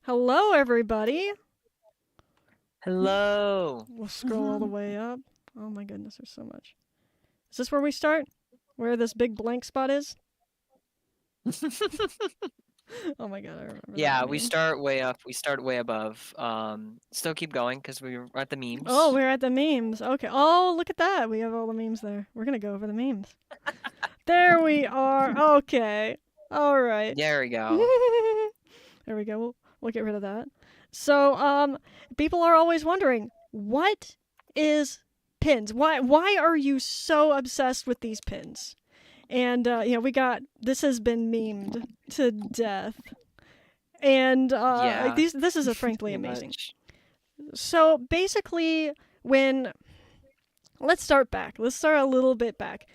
Hello, everybody. Hello. We'll scroll all the way up. Oh my goodness, there's so much. Is this where we start? Where this big blank spot is? Oh my god, I remember that Yeah, we meme. start way up. We start way above. Still keep going because we're at the Oh, memes. we're at the memes. Okay. Oh, look at that. We have all the memes there. We're gonna go over the memes. There we are. Okay. All right. There we go. There we go. We'll get rid of that. So, people are always wondering, what is pins? Why are you so obsessed with these pins? And we got this has been memed to death, and Yeah, this is a frankly pretty amazing. much. So basically, when let's start back. Let's start a little bit back.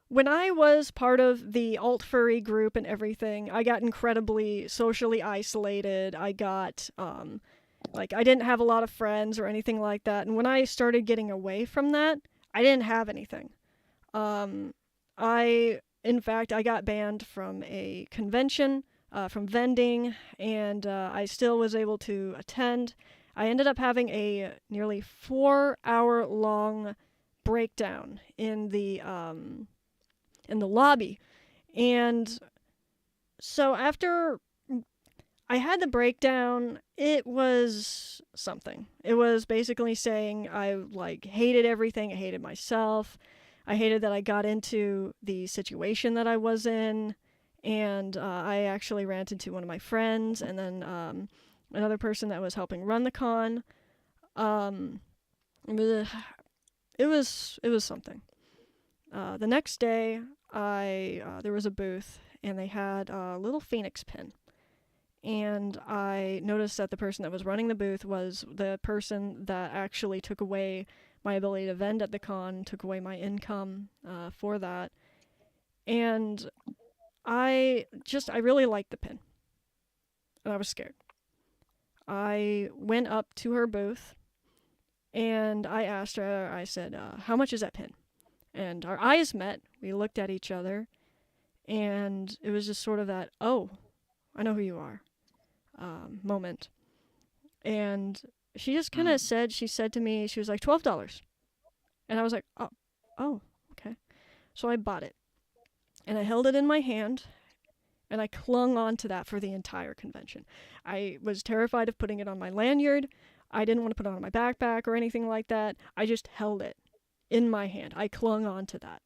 When I was part of the alt furry group and everything, I got incredibly socially isolated. I got like I didn't have a lot of friends or anything like that. And when I started getting away from that, I didn't have anything. Um, in fact, I got banned from a convention, from vending, and I still was able to attend. I ended up having a nearly 4 hour long breakdown in the lobby, and so after I had the breakdown, it was something. It was basically saying I like hated everything. I hated myself. I hated that I got into the situation that I was in, and I actually ranted to one of my friends, and then another person that was helping run the con. Um, it was something. The next day, I there was a booth, and they had a little phoenix pin, and I noticed that the person that was running the booth was the person that actually took away my ability to vend at the con, took away my income for that, and I really liked the pin, and I was scared. I went up to her booth and I asked her. I said, "How much is that pin?" And our eyes met. We looked at each other, and it was just sort of that, "Oh, I know who you are," moment. And she just kind of Mm. said, she said to me, she was like, $12. And I was like, oh, okay. So I bought it. And I held it in my hand, and I clung on to that for the entire convention. I was terrified of putting it on my lanyard. I didn't want to put it on my backpack or anything like that. I just held it in my hand. I clung on to that.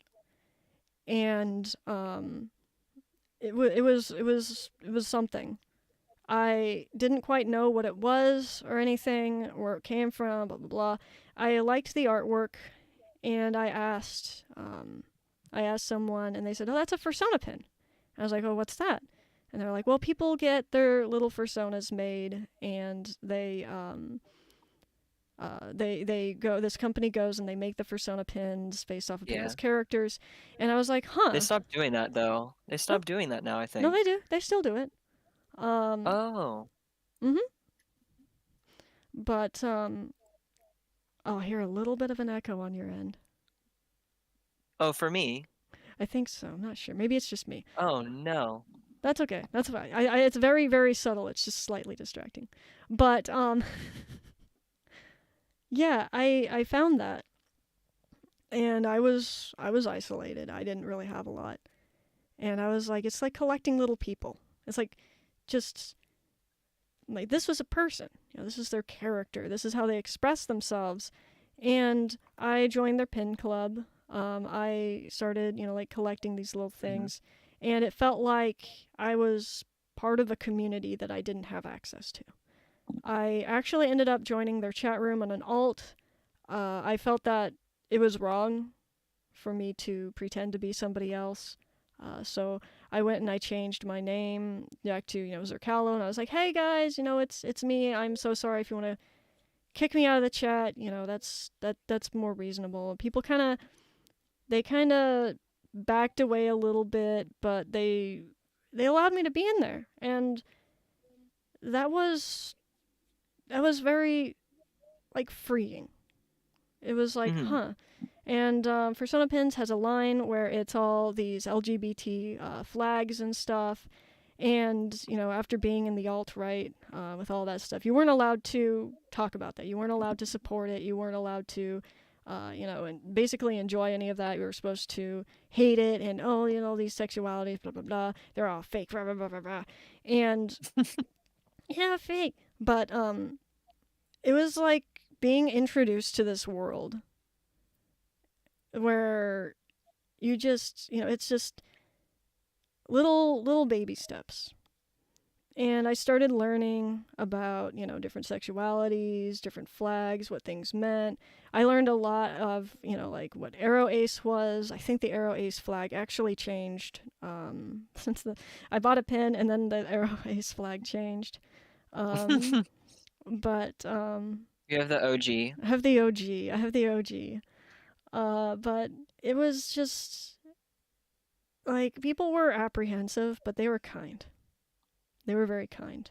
And it was something. I didn't quite know what it was or anything, where it came from, blah blah blah. I liked the artwork, and I asked someone, and they said, "Oh, that's a persona pin." I was like, "Oh, what's that?" And they're like, "Well, people get their little personas made, and they go. This company goes and they make the persona pins based off of people's Yeah. characters." And I was like, They "Huh? stopped doing that though. They Oh, stopped doing that now, I no, they think. do. They still do it." Um, Oh. mhm. But oh, I hear a little bit of an echo on your end. Oh, for me? I think so. I'm not sure. Maybe it's just me. Oh no. That's okay. That's fine. It's very, very subtle. It's just slightly distracting. But yeah, I found that, and I was isolated. I didn't really have a lot, and I was like, it's like collecting little people. It's like just like this was a person. This is their character. This is how they express themselves, and I joined their pin club. I started, like collecting these little Hmm. things, and it felt like I was part of a community that I didn't have access to. I actually ended up joining their chat room on an alt. I felt that it was wrong for me to pretend to be somebody else. So I went and I changed my name back to Zerkalo, and I was like, "Hey guys, it's me. I'm so sorry if you want to kick me out of the chat. That's more reasonable." People kind of backed away a little bit, but they allowed me to be in there, and that was very like freeing. It was like, Hmm. huh. And Persona Pins has a line where it's all these LGBT flags and stuff. And, after being in the alt-right with all that stuff, you weren't allowed to talk about that. You weren't allowed to support it. You weren't allowed to, and basically enjoy any of that. You were supposed to hate it and, these sexualities, blah, blah, blah. They're all fake, blah, blah, blah, blah, blah. And, yeah, fake. But it was like being introduced to this world where you just, it's just little baby steps. And I started learning about, different sexualities, different flags, what things meant. I learned a lot of, like what Arrow Ace was. I think the Arrow Ace flag actually changed since I bought a pin and then the Arrow Ace flag changed. But You have the OG. I have the OG. But it was just like people were apprehensive, but they were kind. They were very kind.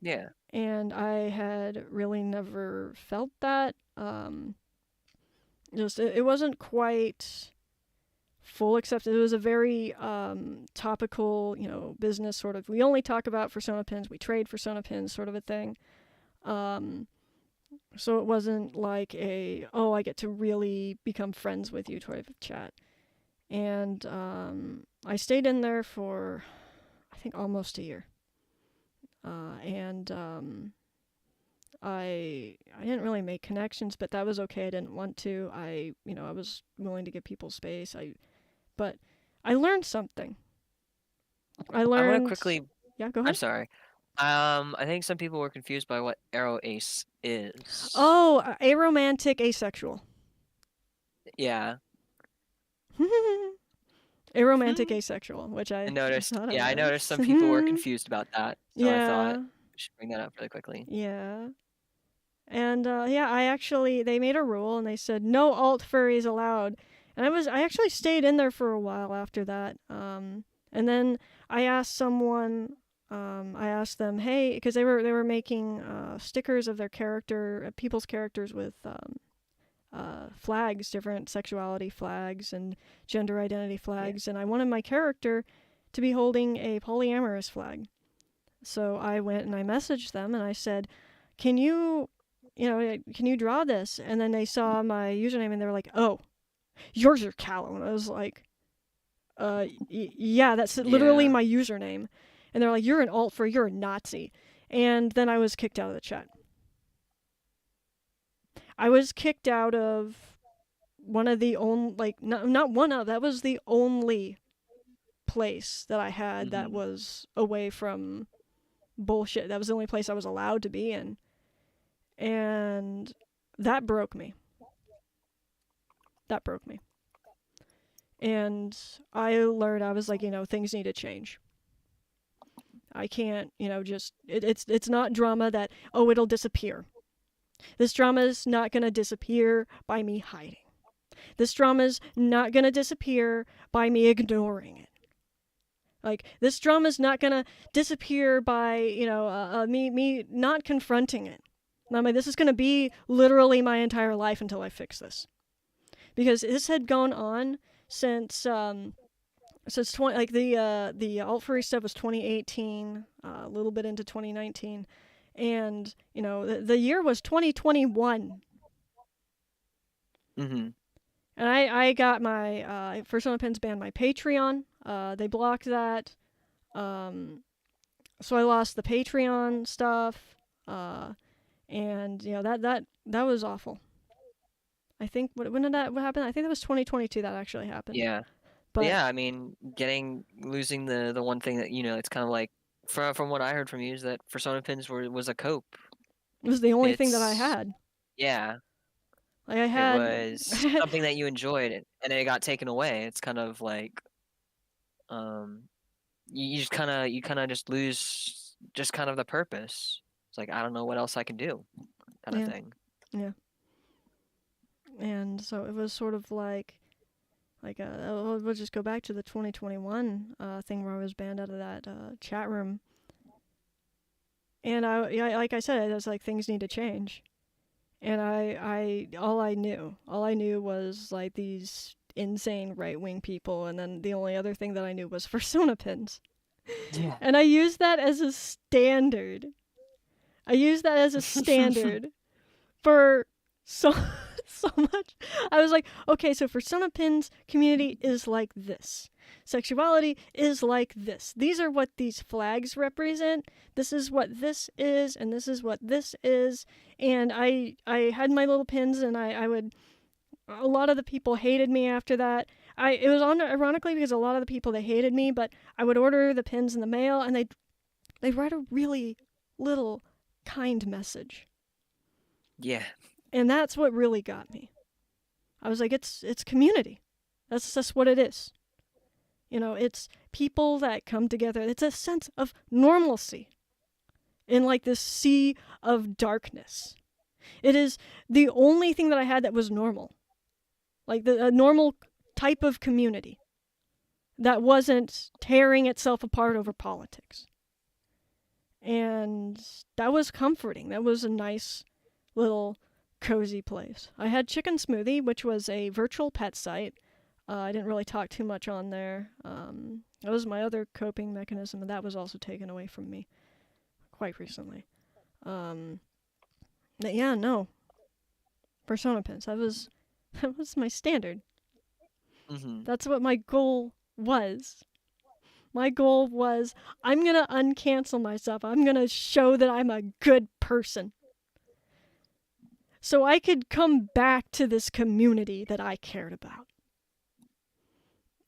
Yeah. And I had really never felt that. It wasn't quite full acceptance. It was a very topical, business sort of. We only talk about Persona pins. We trade Persona pins, sort of a thing. So it wasn't like I get to really become friends with you type of chat. And I stayed in there for, I think, almost a year. And I didn't really make connections, but that was okay. I didn't want to. I was willing to give people space. But I learned something. I I want to learned. quickly. Yeah, go I'm ahead. sorry. I think some people were confused by what Arrow Ace is. Oh, aromantic asexual. Yeah. Aromantic asexual, which I I noticed. thought I Yeah, I noticed was. some people were confused about that, so I thought Yeah, we should bring that up really quickly. yeah. And they made a rule and they said no alt furries allowed. And I actually stayed in there for a while after that. And then I asked someone, I asked them, hey, because they were making stickers of their people's characters with flags, different sexuality flags and gender identity flags, and I wanted my character to be holding a polyamorous flag. So I went and I messaged them and I said, can you draw this? And then they saw my username and they were like, oh, yours are callow. And I was like, yeah, that's literally Yeah. my username. And they're like, you're an alt for, you're a Nazi. And then I was kicked out of the chat. I was kicked out of one of the only, like, not one of, that was the only place that I had that was away from bullshit. That was the only place I was allowed to be in. And that broke me. And I learned, I was like, things need to change. I can't, it's not drama that, oh, it'll disappear. This drama is not going to disappear by me hiding. This drama's not going to disappear by me ignoring it. Like, this drama's not going to disappear by, me not confronting it. I mean, this is going to be literally my entire life until I fix this. Because this had gone on since 20, like the alt furry stuff was 2018, a little bit into 2019, and the year was 2021. Mm-hmm. And I got my Persona Pins banned my Patreon. They blocked that. So I lost the Patreon stuff. And that was awful. I think what happened? I think that was 2022 that actually happened. Yeah. But yeah, I mean, losing the one thing that it's kind of like from what I heard from you is that Persona pins was a cope. it was the only thing that I It's had. yeah, Like I it had was something that you enjoyed, and then it got taken away. It's kind of like you just kind of just lose just kind of the purpose. It's like I don't know what else I can do, kind of thing. Yeah. And so it was sort of like we'll just go back to the 2021 thing where I was banned out of that chat room. And like I said, it was like things need to change. And all I knew was like these insane right-wing people, and then the only other thing that I knew was Persona pins. Yeah. And I use that as a standard. I use that as a standard for so so much. I was like, okay, so for Son of Pins, community is like this. Sexuality is like this. These are what these flags represent. This is what this is, and this is what this is. And I had my little pins, and I would. A lot of the people hated me after that. It was ironically because a lot of the people they hated me, but I would order the pins in the mail, and they'd write a really little kind message. Yeah. And that's what really got me. I was like, it's community. That's just what it is. You know, it's people that come together. It's a sense of normalcy in like this sea of darkness. It is the only thing that I had that was normal. Like a normal type of community that wasn't tearing itself apart over politics. And that was comforting. That was a nice little cozy place. I had Chicken Smoothie, which was a virtual pet site. I didn't really talk too much on there. That was my other coping mechanism, and that was also taken away from me quite recently. But yeah, no. Persona Pins. That was my standard. Hmm. That's what my goal was. My goal was I'm gonna uncancel myself. I'm gonna show that I'm a good person. So I could come back to this community that I cared about.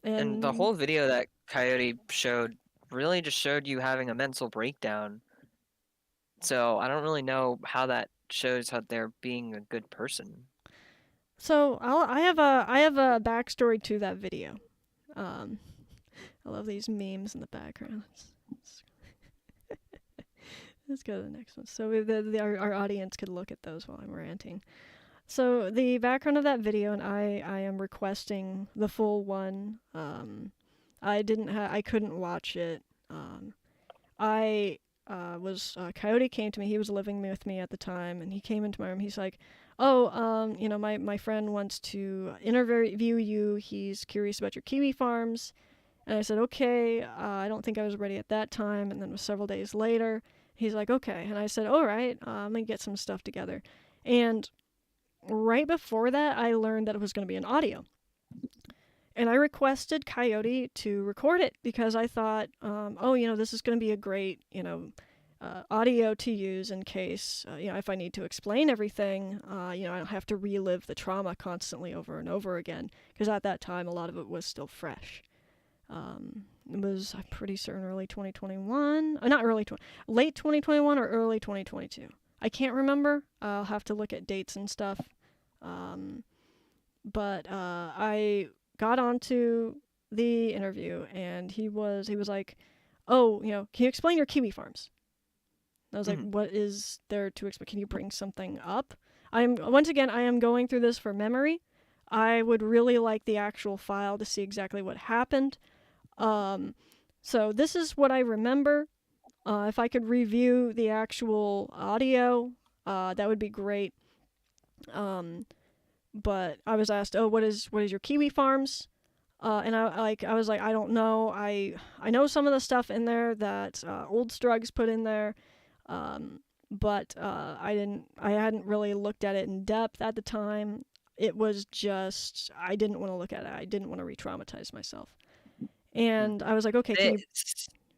And the And whole video that Coyote showed really just showed you having a mental breakdown. So I don't really know how that shows how they're being a good person. so I have a backstory to that video. Um, I love these memes in the background. Let's go to the next one. So our audience could look at those while I'm ranting. So the background of that video, and I am requesting the full one. I couldn't watch it. I was Coyote came to me. He was living with me at the time, and he came into my room. He's like, "Oh, my friend wants to interview you. He's curious about your kiwi farms." And I said, "Okay." I don't think I was ready at that time. And then it was several days later. He's like, "Okay," and I said, "All right. I'm gonna get some stuff together." And right before that, I learned that it was going to be an audio. And I requested Coyote to record it because I thought, this is going to be a great, audio to use in case, if I need to explain everything, I don't have to relive the trauma constantly over and over again. Because at that time, a lot of it was still fresh. It was, I'm pretty certain, early 2021. Not early, late 2021 or early 2022. I can't remember. I'll have to look at dates and stuff. But I got onto the interview, and he was like, "Oh, can you explain your kiwi farms?" And I was like, Hmm. "What is there to explain? Can you bring something up?" I am going through this for memory. I would really like the actual file to see exactly what happened. So this is what I remember. If I could review the actual audio, that would be great. But I was asked, "Oh, what is your kiwi farms?" And I was like, "I don't know. I know some of the stuff in there that old Struggs put in there, but I hadn't really looked at it in depth at the time. It was just I didn't want to look at it. I didn't want to re-traumatize myself." And I was like, "Okay, can They, you go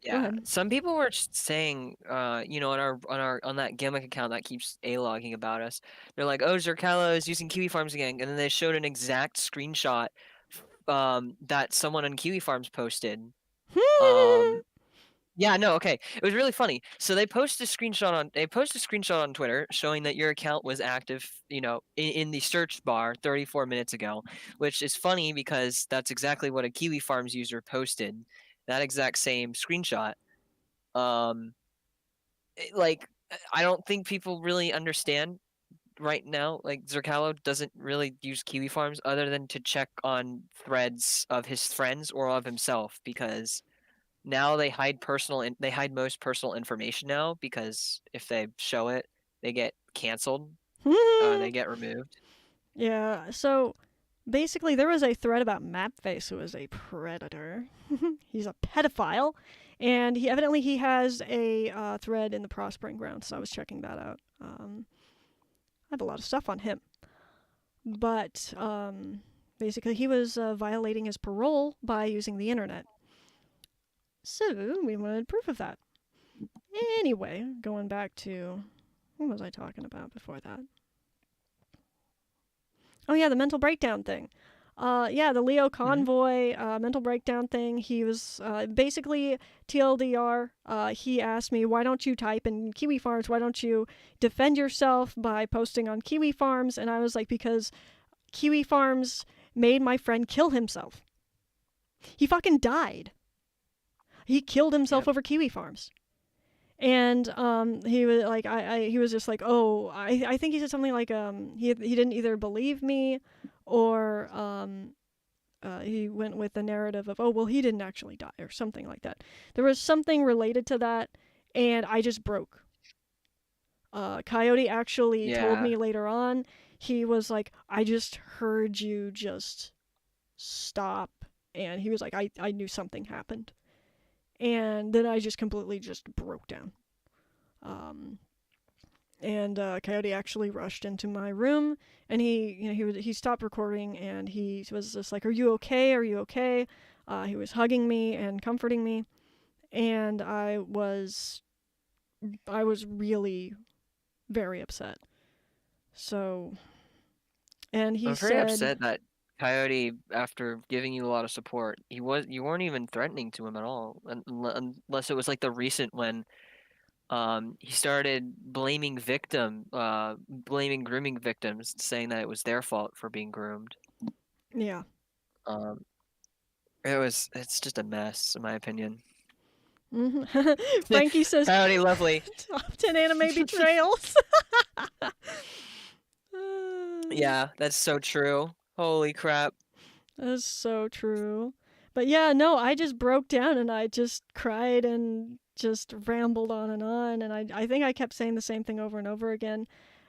yeah, ahead?" some people were saying, on that gimmick account that keeps a-logging about us, they're like, "Oh, Zerkalo is using Kiwi Farms again," and then they showed an exact screenshot, that someone on Kiwi Farms posted. Yeah, no, okay. It was really funny. So they posted a screenshot on Twitter showing that your account was active, in the search bar 34 minutes ago, which is funny because that's exactly what a Kiwi Farms user posted. That exact same screenshot. Um, I don't think people really understand right now. Like Zerkalo doesn't really use Kiwi Farms other than to check on threads of his friends or of himself because now they hide most personal information now because if they show it, they get canceled. They get removed. Yeah, so basically there was a thread about Mapface, who is a predator. He's a pedophile, And he has a thread in the Prospering Ground, so I was checking that out. I have a lot of stuff on him, but basically he was violating his parole by using the internet. So we wanted proof of that. Anyway, going back to what was I talking about before that? Oh yeah, the mental breakdown thing. Yeah, the Leo Convoy mental breakdown thing. He was basically TLDR. He asked me, "Why don't you type in Kiwi Farms? Why don't you defend yourself by posting on Kiwi Farms?" And I was like, "Because Kiwi Farms made my friend kill himself. He fucking died. He killed himself over Kiwi Farms." And he was like, he was just like, oh, I think he said something like, he didn't either believe me, or he went with the narrative of, oh, well, he didn't actually die, or something like that. There was something related to that, and I just broke. Coyote actually told me later on, he was like, I just heard you just stop, and he was like, I knew something happened. And then I just completely just broke down. And Coyote actually rushed into my room, and he stopped recording, and he was just like, "Are you okay? Are you okay?" He was hugging me and comforting me, and I was really very upset. So, and he I'm very said, upset that Coyote, after giving you a lot of support, you weren't even threatening to him at all, unless it was like the recent when he started blaming grooming victims, saying that it was their fault for being groomed. yeah. Um, it's just a mess, in my opinion. Frankie says, Coyote, lovely. top 10 anime betrayals. Yeah, that's so true. Holy crap. That's so true. But yeah, no, I just broke down and I just cried and just rambled on and on. And I think I kept saying the same thing over and over again.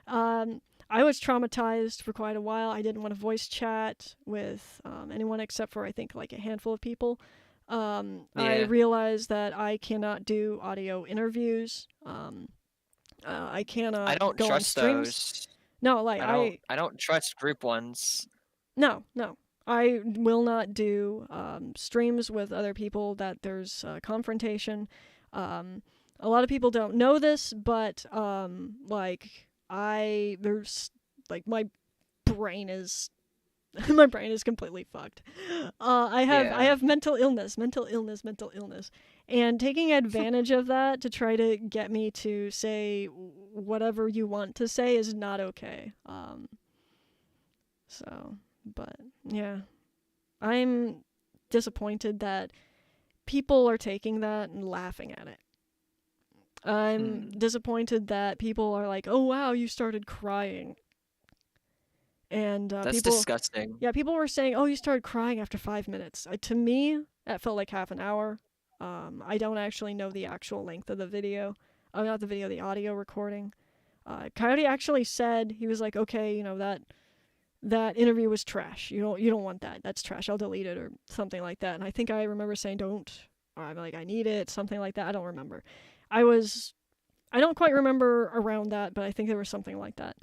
I was traumatized for quite a while. I didn't want to voice chat with anyone except for, I think, like a handful of people. I realized that I cannot do audio interviews. I cannot I don't go on trust streams. those. No, like I don't trust group ones. No. I will not do streams with other people that there's confrontation. A lot of people don't know this, but there's like my brain is my brain is completely fucked. I have mental illness, and taking advantage of that to try to get me to say whatever you want to say is not okay. But yeah, I'm disappointed that people are taking that and laughing at it. I'm disappointed that people are like, "Oh wow, you started crying." And That's disgusting. Yeah, people were saying, "Oh, you started crying after 5 minutes." To me, that felt like half an hour. I don't actually know the actual length of the video. Oh, not the video, the audio recording. Coyote actually said, he was like, "Okay, that interview was trash. You don't want that. That's trash. I'll delete it," or something like that. And I think I remember saying, "Don't," or I'm like, "I need it," something like that. I don't remember. I don't quite remember around that, but I think there was something like that.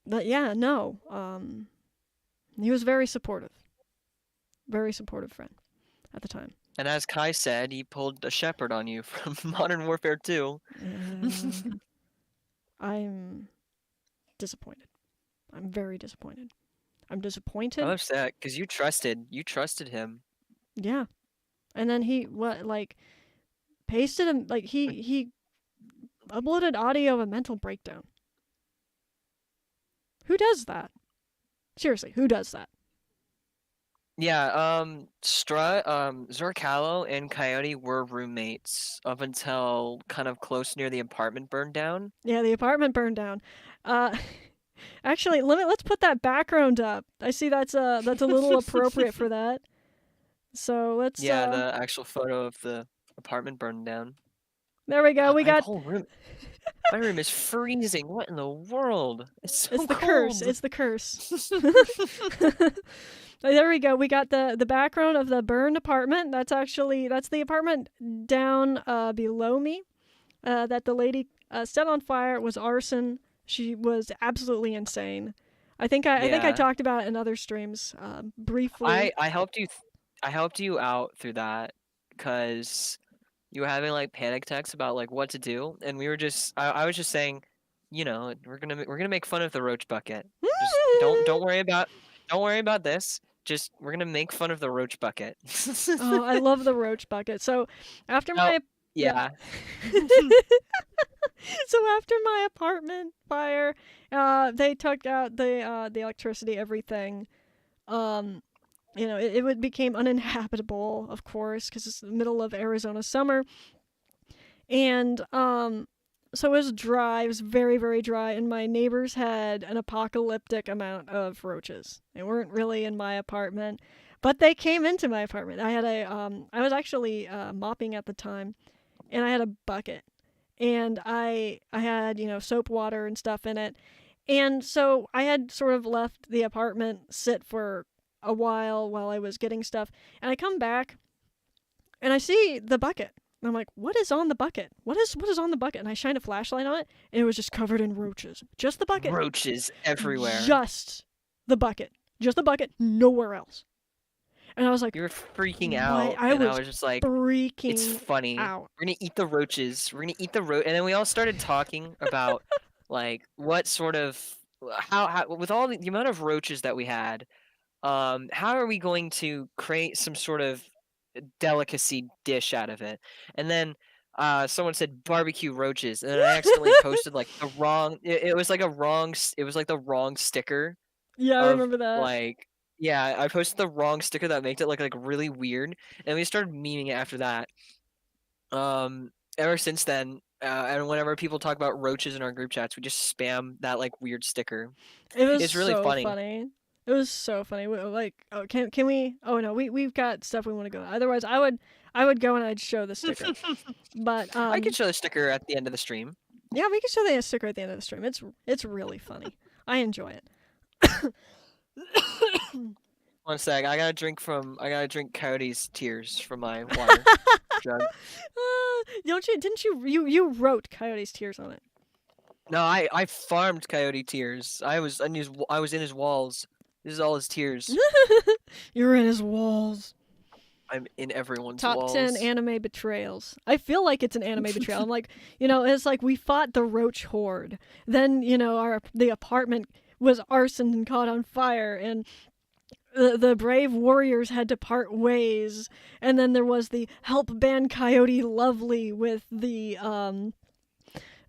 But yeah, no. He was very supportive friend at the time. And as Kai said, he pulled a shepherd on you from Modern Warfare 2. I'm disappointed. I'm very disappointed. I'm disappointed. I'm upset because you trusted him. Yeah. And then he pasted him, like he uploaded audio of a mental breakdown. Who does that? Seriously, who does that? Yeah, Zercalo and Coyote were roommates up until kind of close near the apartment burned down. Yeah, the apartment burned down. Actually, let's put that background up. I see that's a little appropriate for that. So let's the actual photo of the apartment burned down. There we go. We My got. whole room. My room is freezing. What in the world? It's It's so the curse. cold. It's the curse. There we go. We got the background of the burned apartment. That's the apartment down below me. That the lady set on fire. It was arson. She was absolutely insane. I think I Yeah. talked about it in other streams briefly. I helped you I helped you out through that because you were having like panic attacks about like what to do, and we were just I was just saying, we're gonna make fun of the roach bucket. Just don't worry about this. Just we're gonna make fun of the roach bucket. Oh, I love the roach bucket. So after Now, my yeah. yeah. So after my apartment fire, they took out the electricity, everything. It became uninhabitable, of course, because it's the middle of Arizona summer, and so it was dry. It was very, very dry, and my neighbors had an apocalyptic amount of roaches. They weren't really in my apartment, but they came into my apartment. I was actually mopping at the time, and I had a bucket, and I had soap water and stuff in it, and so I had sort of left the apartment sit for a while I was getting stuff, and I come back, and I see the bucket. And I'm like, what is on the bucket? What is on the bucket? And I shine a flashlight on it, and it was just covered in roaches. Just the bucket. Roaches everywhere. Just the bucket. Just the bucket. Nowhere else. And I was like, You were freaking what? out, I and I was was just like, it's freaking funny. out. We're gonna eat the roaches. We're gonna eat the and then we all started talking about like what sort of how with all the amount of roaches that we had, how are we going to create some sort of delicacy dish out of it? And then someone said barbecue roaches, and then I accidentally posted like the wrong. It was like a wrong. It was like the wrong sticker Yeah, I of remember that. like. Yeah, I posted the wrong sticker that made it look like really weird, and we started memeing it after that. Ever since then, and whenever people talk about roaches in our group chats, we just spam that like weird sticker. It was It's really so funny. funny. It was so funny. Like, oh, can we? Oh no, we've got stuff we want to go. Otherwise, I would go and I'd show the sticker. But I could show the sticker at the end of the stream. yeah, we can show the sticker at the end of the stream. It's really funny. I enjoy it. One sec, I gotta drink Coyote's tears from my water jug. Don't you? Didn't you wrote Coyote's tears on it? No, I farmed Coyote tears. I was in his walls. This is all his tears. You're in his walls. I'm in everyone's Top walls. 10 anime betrayals. I feel like it's an anime betrayal. I'm like, it's like we fought the roach horde. Then, the apartment was arsoned and caught on fire, and the brave warriors had to part ways. And then there was the help band Coyote Lovely with the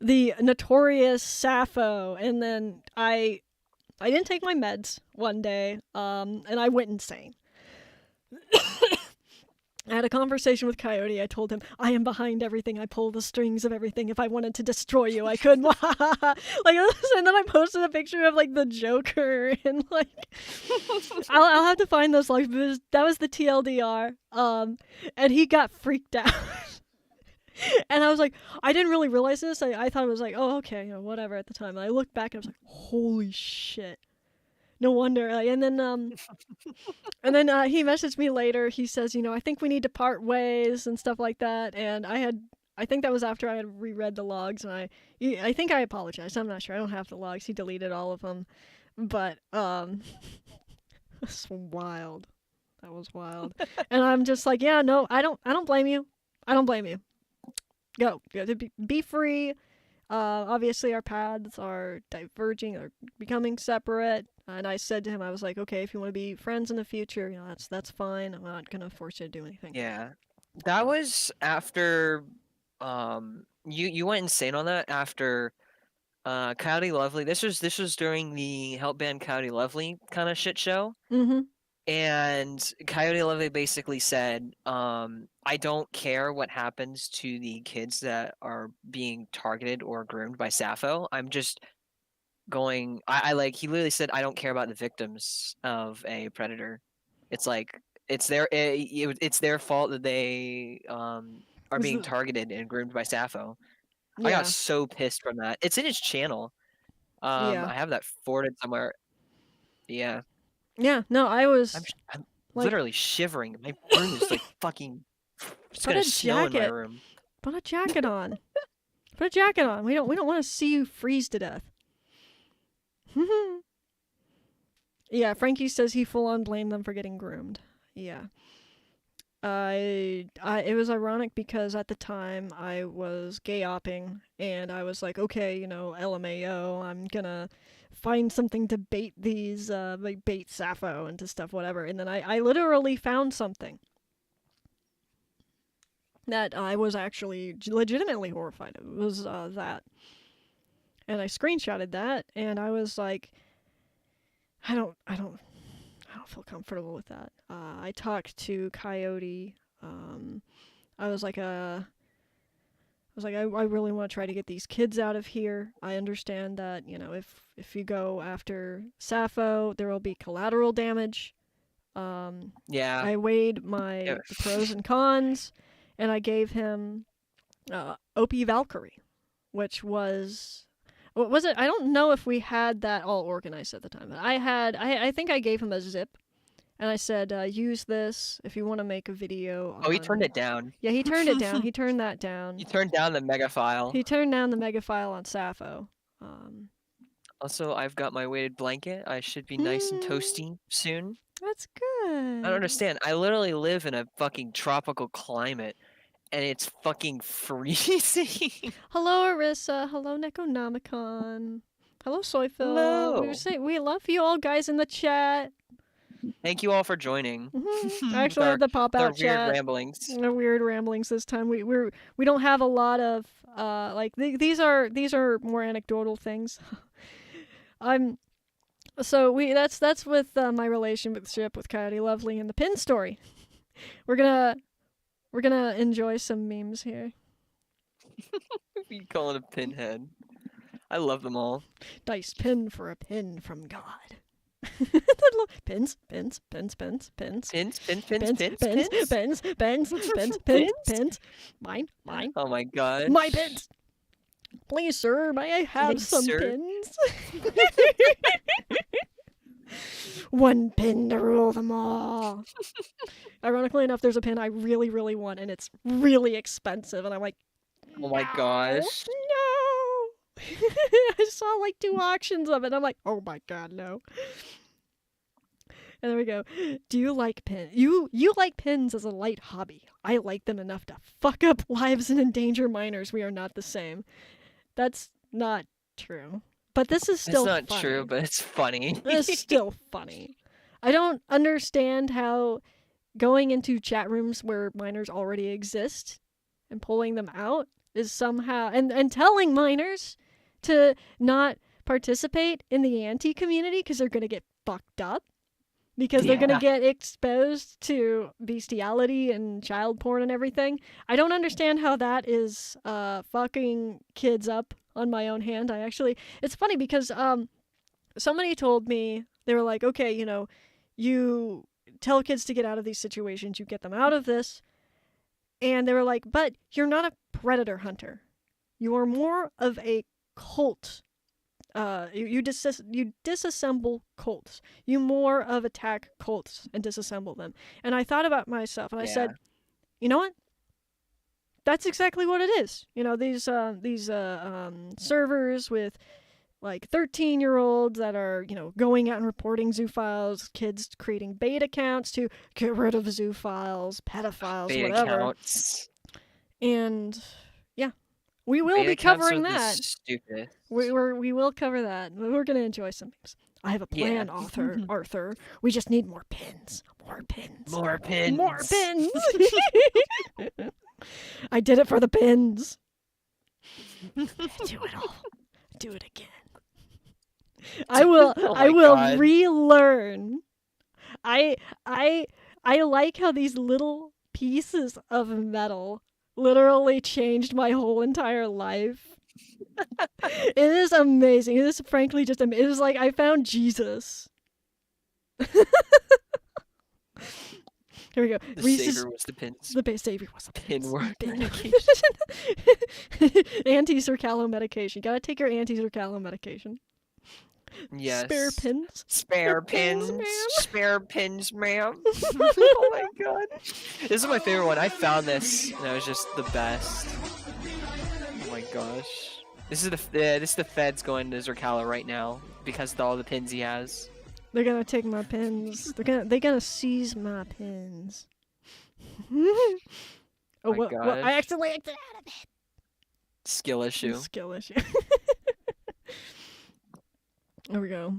notorious Sappho. And then I didn't take my meds one day, and I went insane. I had a conversation with Coyote. I told him, I am behind everything. I pull the strings of everything. If I wanted to destroy you, I could. And then I posted a picture of, like, the Joker. And, like, I'll have to find those logs. But that was the TLDR. And he got freaked out. And I was like, I didn't really realize this. I thought it was like, oh, okay, whatever at the time. And I looked back and I was like, holy shit. No wonder. And then he messaged me later. He says, I think we need to part ways and stuff like that. And I think that was after I had reread the logs, and I think I apologized. I'm not sure. I don't have the logs. He deleted all of them. But it's wild. That was wild. And I'm just like, yeah, no, I don't blame you. I don't blame you. Go. Be free. Obviously our paths are diverging or becoming separate. And I said to him, I was like, okay, if you want to be friends in the future, that's fine. I'm not gonna force you to do anything. Yeah, that was after you went insane on that after Coyote Lovely. This was during the Help Band Coyote Lovely kind of shit show. Mm-hmm. And Coyote Lovely basically said, I don't care what happens to the kids that are being targeted or groomed by Sappho. I'm just going I like he literally said I don't care about the victims of a predator. It's like it's their fault that they are Was being the targeted and groomed by Sappho. I got yeah, so pissed from that. It's in his channel. yeah, I have that forwarded somewhere. Yeah, yeah. No, I was I'm like, literally shivering. My room is like fucking. It's put gonna a snow in my jacket, room. put a jacket on, put a jacket on. We don't want to see you freeze to death. Yeah, Frankie says he full on blamed them for getting groomed. Yeah. It was ironic because at the time I was gay opping and I was like, okay, LMAO, I'm gonna find something to bait these, like bait Sappho into stuff, whatever. And then I literally found something that I was actually legitimately horrified of. It was that. And I screenshotted that and I was like, I don't feel comfortable with that. I talked to Coyote. Um, I was like, I really want to try to get these kids out of here. I understand that if you go after Sappho, there will be collateral damage. Yeah. I weighed Yeah. the pros and cons, and I gave him OP Valkyrie, which was. What was it? I don't know if we had that all organized at the time. But I think I gave him a zip. And I said, use this if you want to make a video Oh, he turned on. it down. Yeah, he turned it down. He turned that He down. turned down the mega file. He turned down the mega file on Sappho. Um, Also, I've got my weighted blanket. I should be nice and hmm, toasty soon. that's I don't good. understand. I literally live in a fucking tropical climate, and it's fucking freezing. Hello, Arissa. Hello, Necronomicon. Hello, Soyphil. We were Hello. saying we love you all, guys, in the chat. Thank you all for joining I with actually had the pop our out weird chat. ramblings. Weird ramblings this time. We don't have a lot of these are more anecdotal things. I'm so we that's with my relationship with Coyote Lovely and the pin story. We're gonna enjoy some memes here. You call it a pinhead. I love them all. Dice pin for a pin from God. Pins, pins, pins, pins, pins. Pins, pins, pins, Pins, pins, pins, pins. pins, pins, pins, pins, Pins? pins. Mine, mine. Oh my god. My pins. Please, sir, may I have Please, some sir. pins? One pin to rule them all. Ironically enough, there's a pin I really, really want, and it's really expensive, and I'm like, Oh my gosh. no. I saw like 2 auctions of it, and I'm like, oh my god, no. And there we go. Do you like pins? You like pins as a light hobby. I like them enough to fuck up lives and endanger minors. We are not the same. That's not true. But this is still It's not funny. true, but it's funny. It's still funny. I don't understand how going into chat rooms where minors already exist and pulling them out is somehow and telling minors to not participate in the anti-community because they're going to get fucked up. Because they're going to get exposed to bestiality and child porn and everything. I don't understand how that is fucking kids up on my own hand. It's funny because somebody told me, they were like, okay, you tell kids to get out of these situations, you get them out of this. And they were like, but you're not a predator hunter. You are more of a cult. You disassemble cults. You more of attack cults and disassemble them. And I thought about myself, and I said, you know what? That's exactly what it is. These servers with like 13-year-olds that are going out and reporting zoophiles, kids creating bait accounts to get rid of zoophiles, pedophiles, Bait whatever. accounts. And yeah. We will Bait be accounts covering are the that. stupidest. We will cover that. We're gonna enjoy some memes. I have a plan, Arthur. We just need more pins. More pins. More pins. More pins. I did it for the pins. Do it all. Do it again. I will. I will God. relearn. I like how these little pieces of metal literally changed my whole entire life. It is amazing. It is frankly just amazing. It is like I found Jesus. Here we go. The Reese's savior was the pins. the base savior was a Pin word Pin. medication. Anti-Zerkalo medication. You gotta take your anti-Zerkalo medication. Spare Yes. pins. Spare Pins, pins. ma'am. Spare pins, ma'am. Oh my god. This is my favorite one. I found this and it was just the best. Oh my gosh. This is the feds going to Zerkalo right now because of all the pins he has. They're gonna take my pins. They're gonna seize my pins. Oh, My what? I gosh. accidentally exited out of it. Skill issue. Skill issue. There we go.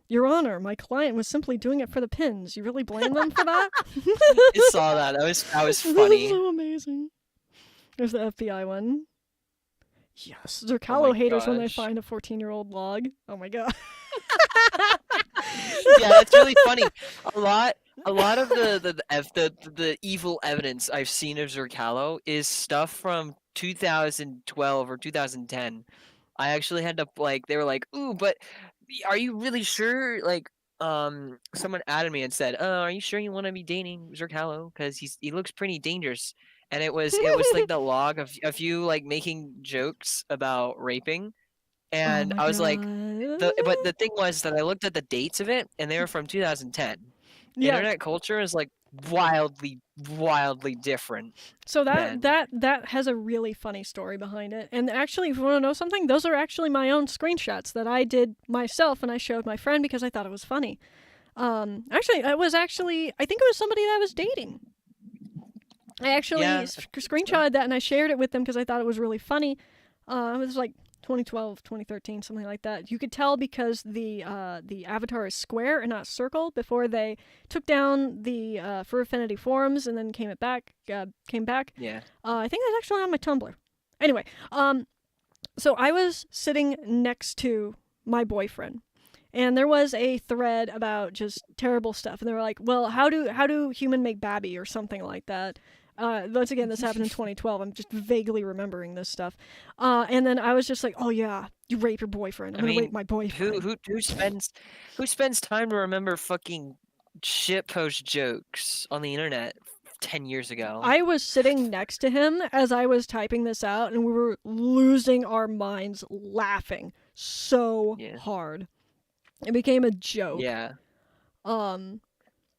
Your Honor, my client was simply doing it for the pins. You really blame them for that? I saw that. That was That is funny. so amazing. There's the FBI one. Yes, Oh Zerkalo my haters when they gosh. find a 14-year-old log. Oh my god. Yeah, that's really funny. A lot of the evil evidence I've seen of Zerkalo is stuff from 2012 or 2010. I actually had to they were like, "Ooh, but are you really sure?" Like, someone added me and said, are you sure you want to be dating Zerkalo? Because he looks pretty dangerous." And it was like the log of you like making jokes about raping, Oh and my I was like, god. but the thing was that I looked at the dates of it, and they were from 2010. Yeah. Internet culture is like wildly different So then. that has a really funny story behind it. And actually, if you want to know something, those are actually my own screenshots that I did myself and I showed my friend because I thought it was funny. Actually, I think it was somebody that I was dating. I actually Yeah, screenshotted that and I shared it with them because I thought it was really funny. It was like 2012, 2013, something like that. You could tell because the avatar is square and not circle before they took down the Fur Affinity forums and then came back. yeah. I think that's actually on my Tumblr. Anyway, so I was sitting next to my boyfriend. And there was a thread about just terrible stuff, and they were like, "Well, how do human make babby or something like that?" Once again, this happened in 2012. I'm just vaguely remembering this stuff. And then I was just like, "Oh yeah, you rape your boyfriend. I'm gonna rape my boyfriend." Who spends time to remember fucking shitpost jokes on the internet 10 years ago? I was sitting next to him as I was typing this out, and we were losing our minds laughing so hard. It became a joke. Yeah. Um,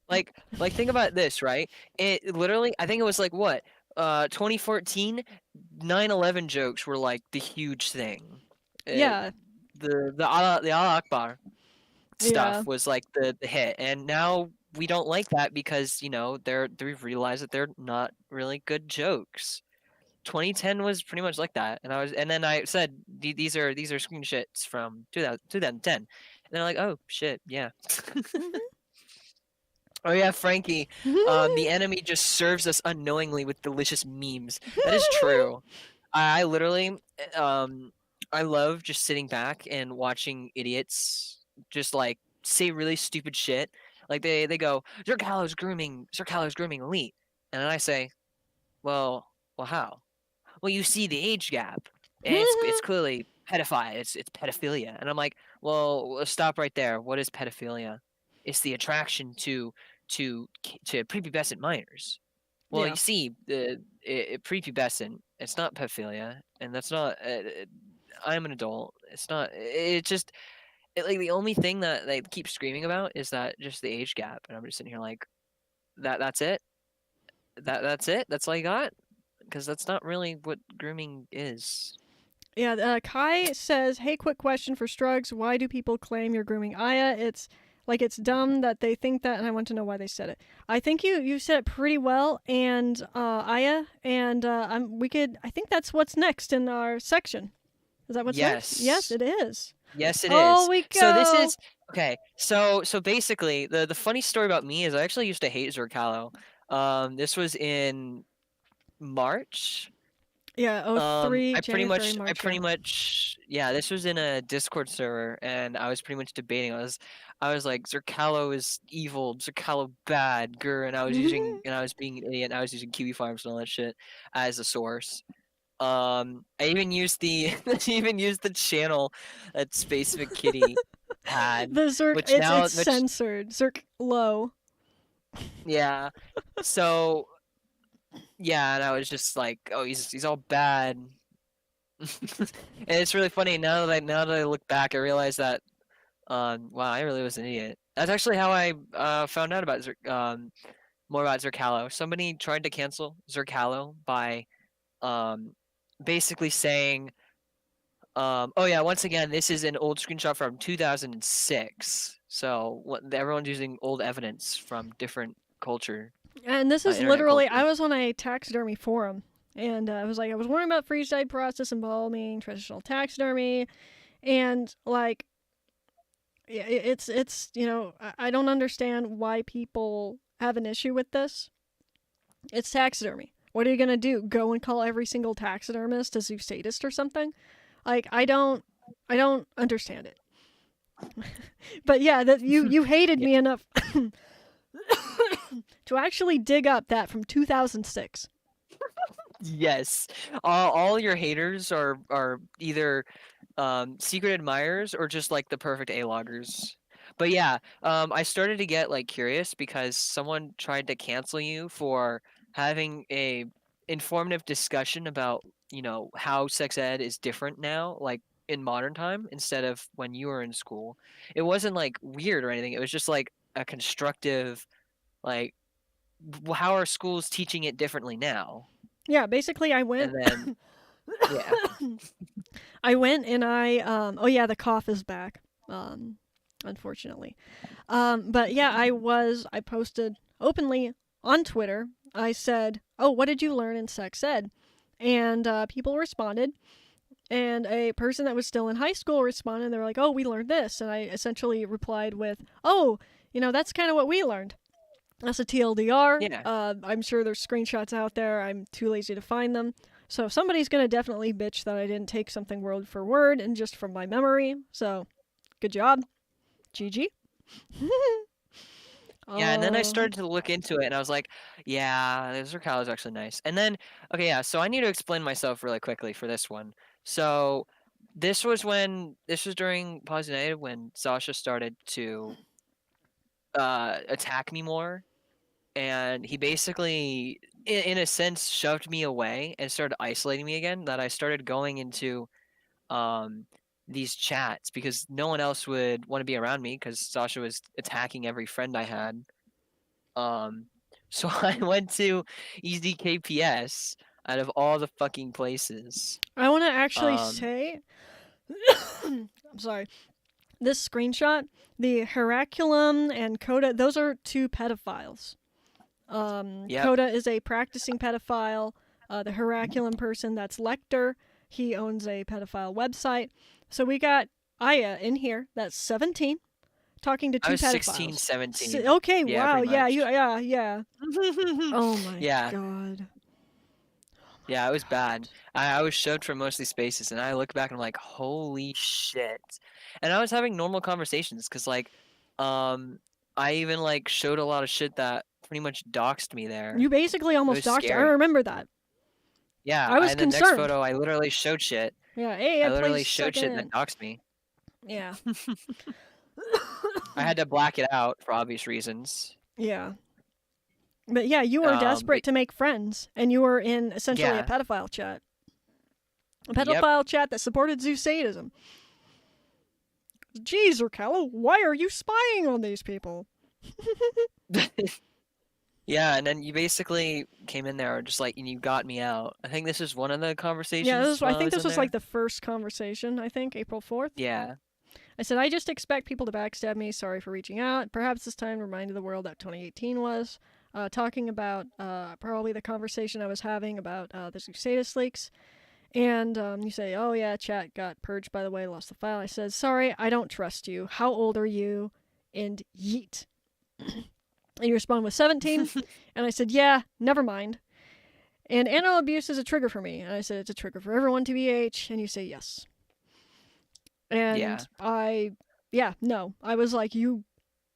Like think about this, right? It literally, I think it was like what? 2014, 9/11 jokes were like the huge thing. yeah. The Allah Akbar stuff Yeah. was like the hit, and now we don't like that because we've realized that they're not really good jokes. 2010 was pretty much like that, and then I said these are screenshots from 2010, and they're like, oh shit, yeah. Oh yeah, Frankie. The enemy just serves us unknowingly with delicious memes. That is true. I literally, I love just sitting back and watching idiots just like say really stupid shit. Like they go, Zerkalo's grooming elite, and then I say, well, how? Well, you see the age gap, and it's clearly pedophile. It's pedophilia, and I'm like, well, stop right there. What is pedophilia? It's the attraction to prepubescent minors. Well, Yeah. you see, the prepubescent, it's not pedophilia, and that's not. I'm an adult. It's not. It's just like the only thing that they keep screaming about is that just the age gap, and I'm just sitting here like, that's it. That's it. That's all you got. Because that's not really what grooming is. Yeah, Kai says, "Hey, quick question for Struggs. Why do people claim you're grooming Aya? It's dumb that they think that, and I want to know why they said it." I think you said it pretty well, and Aya, and I think that's what's next in our section. Is that what's next? Yes, it is. Yes, it Oh, is. we go. So this is okay. So basically, the funny story about me is I actually used to hate Zerkalo. This was in March. Yeah, 03, I January, February, March. pretty much, yeah, this was in a Discord server, and I was pretty much debating. I was like, Zerkalo is evil, Zerkalo bad, grr, and I was being an idiot, and I was using Kiwi Farms and all that shit as a source. I even used the channel that Space McKitty had, The Zerk, which it's censored. Zerk low. Yeah. So yeah, and I was just like, oh, he's all bad. And it's really funny now that I look back, I realize that wow, I really was an idiot. That's actually how I found out about more about Zerkalo. Somebody tried to cancel Zerkalo by um basically saying oh yeah, once again, this is an old screenshot from 2006. So everyone's using old evidence from different culture, And this is internet literally, I culture. was on a taxidermy forum, and I was like, I was wondering about freeze dried process embalming, traditional taxidermy, and like, it's I don't understand why people have an issue with this. It's taxidermy. What are you gonna do? Go and call every single taxidermist a zoosadist or something? Like, I don't understand it. But yeah, that you hated Yeah. me enough to actually dig up that from 2006. Yes. All your haters are either secret admirers or just like the perfect A-loggers. But yeah, I started to get like curious because someone tried to cancel you for having a informative discussion about, how sex ed is different now, like in modern time instead of when you were in school. It wasn't like weird or anything. It was just like a constructive, like, how are schools teaching it differently now? Yeah, basically I And went then, yeah. I went and I oh yeah, the cough is back. Unfortunately. But yeah, I posted openly on Twitter. I said, "Oh, what did you learn in sex ed?" And people responded, and a person that was still in high school responded. They were like, "Oh, we learned this," and I essentially replied with, "Oh, that's kind of what we learned." That's a TLDR. Yeah. I'm sure there's screenshots out there. I'm too lazy to find them. So somebody's gonna definitely bitch that I didn't take something word for word and just from my memory. So good job, GG. Yeah, and then I Um, started to look into it and I was like, yeah, this Raquel is actually nice. And then, okay, yeah, so I need to explain myself really quickly for this one. So this was during Pause United when Sasha started to attack me more, and he basically in a sense shoved me away and started isolating me again, that I started going into um these chats because no one else would want to be around me because Sasha was attacking every friend I had. Um, so I went to EZKPS out of all the fucking places. I want to actually Um, say, I'm sorry, this screenshot, the Heraculum and Coda, those are two pedophiles. yep. Coda is a practicing pedophile. The Heraculum person, that's Lecter. He owns a pedophile website. So we got Aya in here, that's 17, talking to I two was 16, pedophiles. 17. Okay, Yeah, wow, pretty yeah, much. yeah. Oh my Yeah, god. yeah, it was bad. I was shoved from mostly spaces, and I look back and I'm like, holy shit. And I was having normal conversations because, like, um, I even like showed a lot of shit that pretty much doxed me there. You basically It almost was doxed. I scary. remember that. Yeah, I was in the next concerned. photo, I literally showed shit. Yeah, hey, I I play literally showed shit that second. doxed me. Yeah. I had to black it out for obvious reasons. Yeah. But yeah, you were But desperate to make friends, and you were in essentially a yeah, pedophile chat. A yep. pedophile chat that supported Zeus sadism. Jeez, Raquel, why are you spying on these people? Yeah, and then you basically came in there just like, and you got me out. I think this is one of the Yeah, conversations I while I think was this in was like there. the first conversation, I think, April 4th. Yeah, I said, I just expect people to backstab me. Sorry for reaching out. Perhaps this time reminded the world that 2018 was. Talking about probably the conversation I was having about the Zeus leaks. And you say, oh yeah, chat got purged, by the way, lost the file. I said, sorry, I don't trust you. How old are you? And yeet. And you respond with 17. And I said, yeah, never mind. And animal abuse is a trigger for me. And I said, it's a trigger for everyone, TBH. And you say, yes. yeah, And yeah, no. I was like, you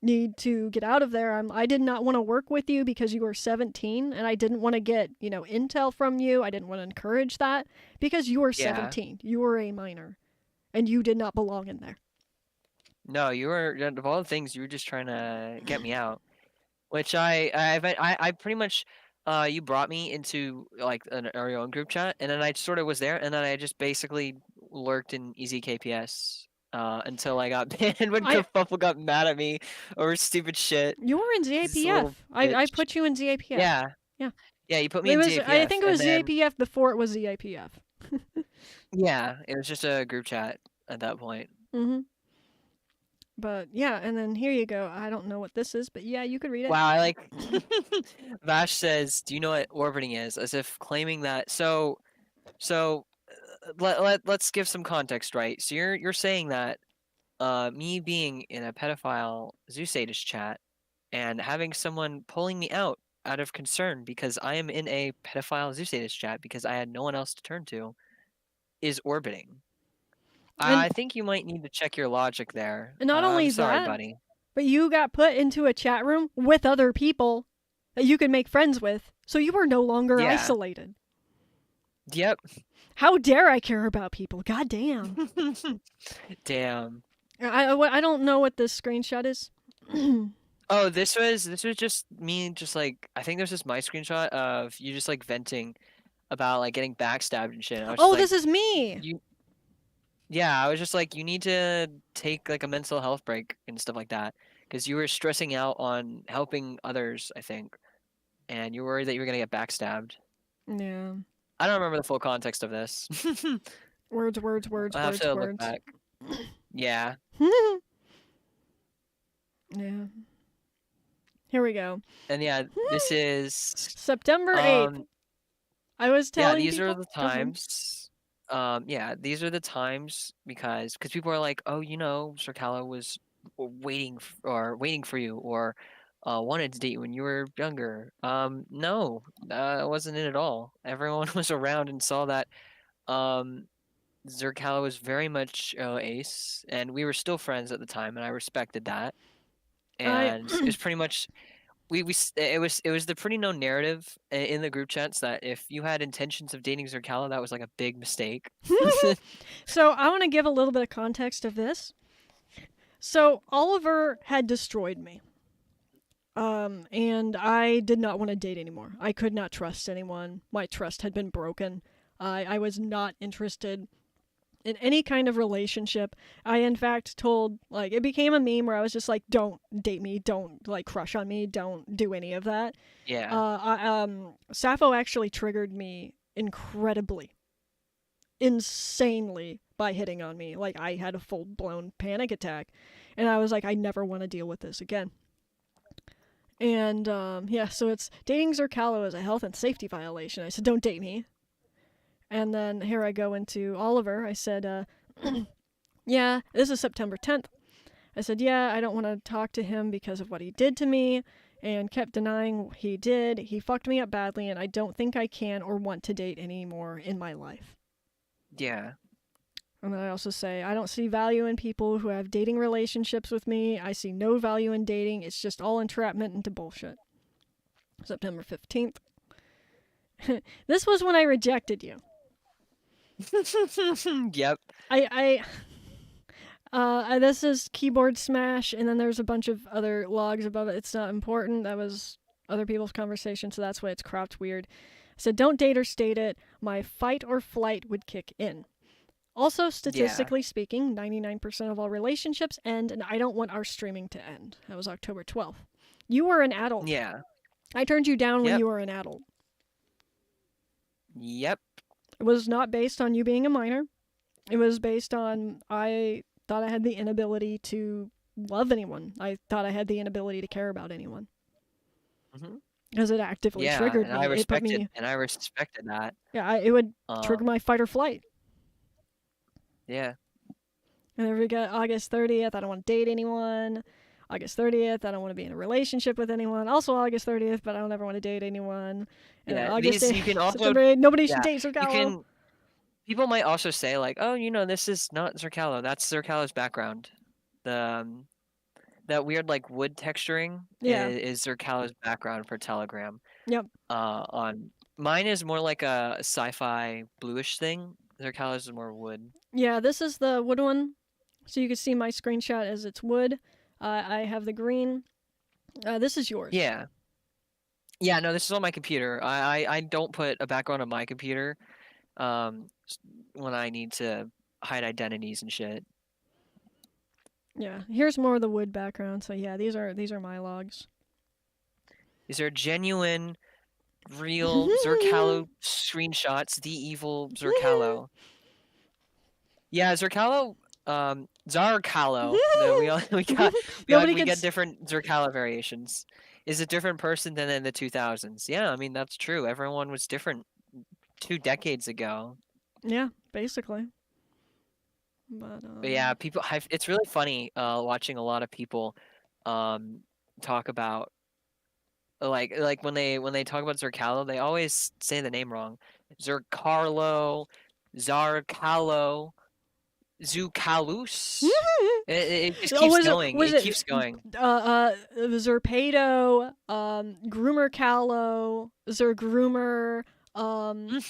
need to get out of there. I did not want to work with you because you were 17, and I didn't want to get, intel from you. I didn't want to encourage that because you were yeah. 17. You were a minor, and you did not belong in there. No, you were, of all the things, you were just trying to get me out. which I pretty much you brought me into like our own group chat, and then I sort of was there, and then I just basically lurked in easy KPS until I got banned when I Kerfuffle got mad at me over stupid shit. You were in He's a little ZAPF. I bitch. put you in ZAPF. Yeah, Yeah. yeah, you put me It in was I ZAPF, think it and was then ZAPF before it was ZAPF. yeah, it was just a group chat at that point. Mhm. But yeah, and then here you go. I don't know what this is, but yeah, you could read it. Wow, I like Vash says, "Do you know what orbiting is?" As if claiming that. So let's give some context, right? So you're saying that me being in a pedophile Zeus sadist chat and having someone pulling me out of concern because I am in a pedophile Zeus sadist chat because I had no one else to turn to is orbiting. And I think you might need to check your logic there. not I'm only sorry, that, buddy. but you got put into a chat room with other people that you could make friends with, so you were no longer Yeah. isolated. Yep. How dare I care about people? God damn. Damn. I don't know what this screenshot is. Oh, this was just me just like I think there's just my screenshot of you just like venting about like getting backstabbed and shit. I was just Oh, like this is me. you yeah, I was just like you need to take like a mental health break and stuff like that because you were stressing out on helping others, I think, and you were worried that you were gonna get backstabbed. Yeah. I don't remember the full context of this. Words, words, words, I have words, to look words. back. Yeah. Yeah. Here we go. And yeah, this is September 8th. I was yeah, telling these people. are the Go ahead. times. Yeah, these are the times because people are like, oh, Sir Calla was waiting for you or wanted to date you when you were younger. No, it wasn't it at all. Everyone was around and saw that Zerkala was very much ace, and we were still friends at the time, and I respected that. I And it was pretty much it was the pretty known narrative in the group chats that if you had intentions of dating Zerkala, that was like a big mistake. So I want to give a little bit of context of this. So Oliver had destroyed me. And I did not want to date anymore. I could not trust anyone. My trust had been broken. I was not interested in any kind of relationship. I, in fact, told, like, it became a meme where I was just like, don't date me, don't, like, crush on me, don't do any of that. Yeah. Sappho actually triggered me incredibly, insanely by hitting on me. Like, I had a full blown panic attack. And I was like, I never want to deal with this again. And yeah, so it's dating Zerkalo is a health and safety violation. I said, don't date me. And then here I go into Oliver. I said, yeah, this is September 10th. I said, yeah, I don't want to talk to him because of what he did to me, and kept denying he did. He fucked me up badly, and I don't think I can or want to date anymore in my life. Yeah. And then I also say, I don't see value in people who have dating relationships with me. I see no value in dating. It's just all entrapment into bullshit. September 15th. This was when I rejected you. Yep. This is keyboard smash, and then there's a bunch of other logs above it. It's not important. That was other people's conversation, so that's why it's cropped weird. I said, don't date or state it. My fight or flight would kick in. Also, statistically speaking, 99% of all relationships end, and I don't want our streaming to end. That was October 12th. You were an adult. Yeah. I turned you down when you were an adult. Yep. It was not based on you being a minor. It was based on I thought I had the inability to love anyone. I thought I had the inability to care about anyone. Because it actively triggered me. I respected that. Yeah, it would trigger my fight or flight. Yeah. And then we got August 30th, I don't want to date anyone. August 30th, I don't want to be in a relationship with anyone. Also August 30th, but I don't ever want to date anyone. And Yeah, August these 8th, you can also September 8th, nobody should date Zerkalo. People might also say like, oh, this is not Zerkalo. That's Zerkalo's background. That weird like wood texturing is Zerkalo's background for Telegram. Yep. On mine is more like a sci-fi bluish thing. Zerkalo's is more wood. Yeah, this is the wood one. So you can see my screenshot as it's wood. I have the green. This is yours. Yeah. Yeah, no, this is on my computer. I don't put a background on my computer when I need to hide identities and shit. Yeah. Here's more of the wood background. So yeah, these are my logs. These are genuine, real Zerkalo screenshots. The evil Zerkalo. Yeah, Zerkalo. Zarkalo. No, Nobody we get gets. different Zerkalo variations. Is a different person than in the 2000s. Yeah, I mean that's true. Everyone was different 2 decades ago. Yeah, basically. But yeah, it's really funny watching a lot of people um talk about like when they talk about Zerkalo, they always say the name wrong. Zercarlo, Zarkalo, Zucalus. It just Oh, keeps going. was It it keeps going. Zerpedo, Groomer Callow, Zergroomer,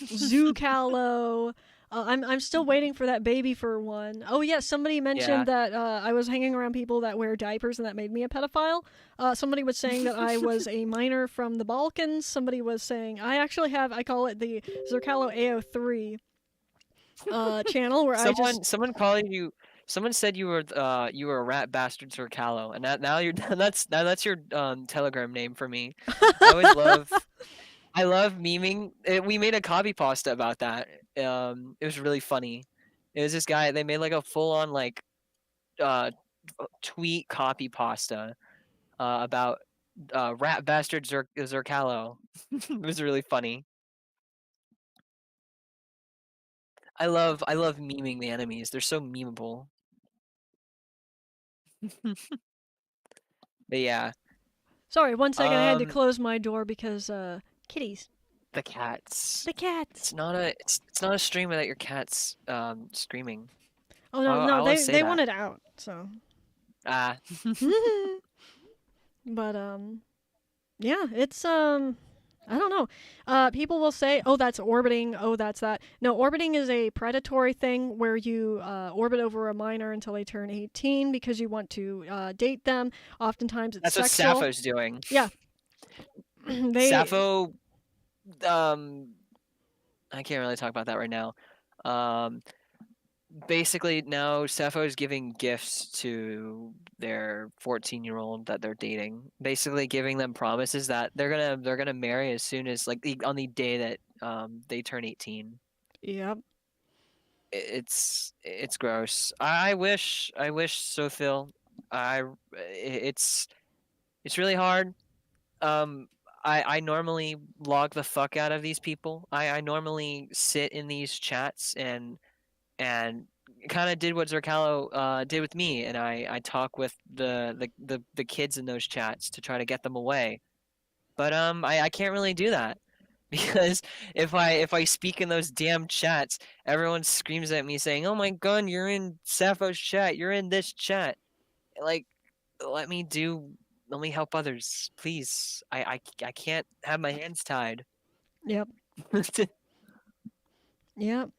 Zoo Callow. I'm still waiting for that baby for one. Oh yeah, somebody mentioned Yeah. that I was hanging around people that wear diapers and that made me a pedophile. Somebody was saying that I was a minor from the Balkans. Somebody was saying I actually have, I call it the Zercalo AO3 channel where I just Someone called you. Someone said you were a rat bastard Zercalo, and that now you're that's your Telegram name for me. I always love I love memeing. We made a copy pasta about that. It was really funny. It was this guy. They made like a full on like uh tweet copy pasta about rat bastard Zercalo. It was really funny. I love memeing the enemies. They're so memeable. But yeah, sorry, 1 second, I had to um, close my door because kitties. the cats. The cats. It's not a stream without your cats screaming. Oh no, I no, always say they that. wanted out, so. Ah, But yeah, it's I don't know. People will say, "Oh, that's orbiting. Oh, that's that." No, orbiting is a predatory thing where you orbit over a minor until they turn 18 because you want to date them. Oftentimes, it's that's what sexual. Sappho's doing. Yeah, they. Sappho, um, I can't really talk about that right now. Um, basically now Sappho's giving gifts to their 14-year-old that they're dating. Basically giving them promises that they're gonna marry as soon as like on the day that they turn 18. Yep. It's gross. I wish Sophil. I it's it's really hard. Um, I normally log the fuck out of these people. I normally sit in these chats and kind of did what Zercalo did with me, and I talk with the kids in those chats to try to get them away. But I can't really do that because if I speak in those damn chats, everyone screams at me saying, "Oh my god, you're in Sappho's chat. You're in this chat." Like, let me let me help others, please. I can't have my hands tied. Yep. Yep.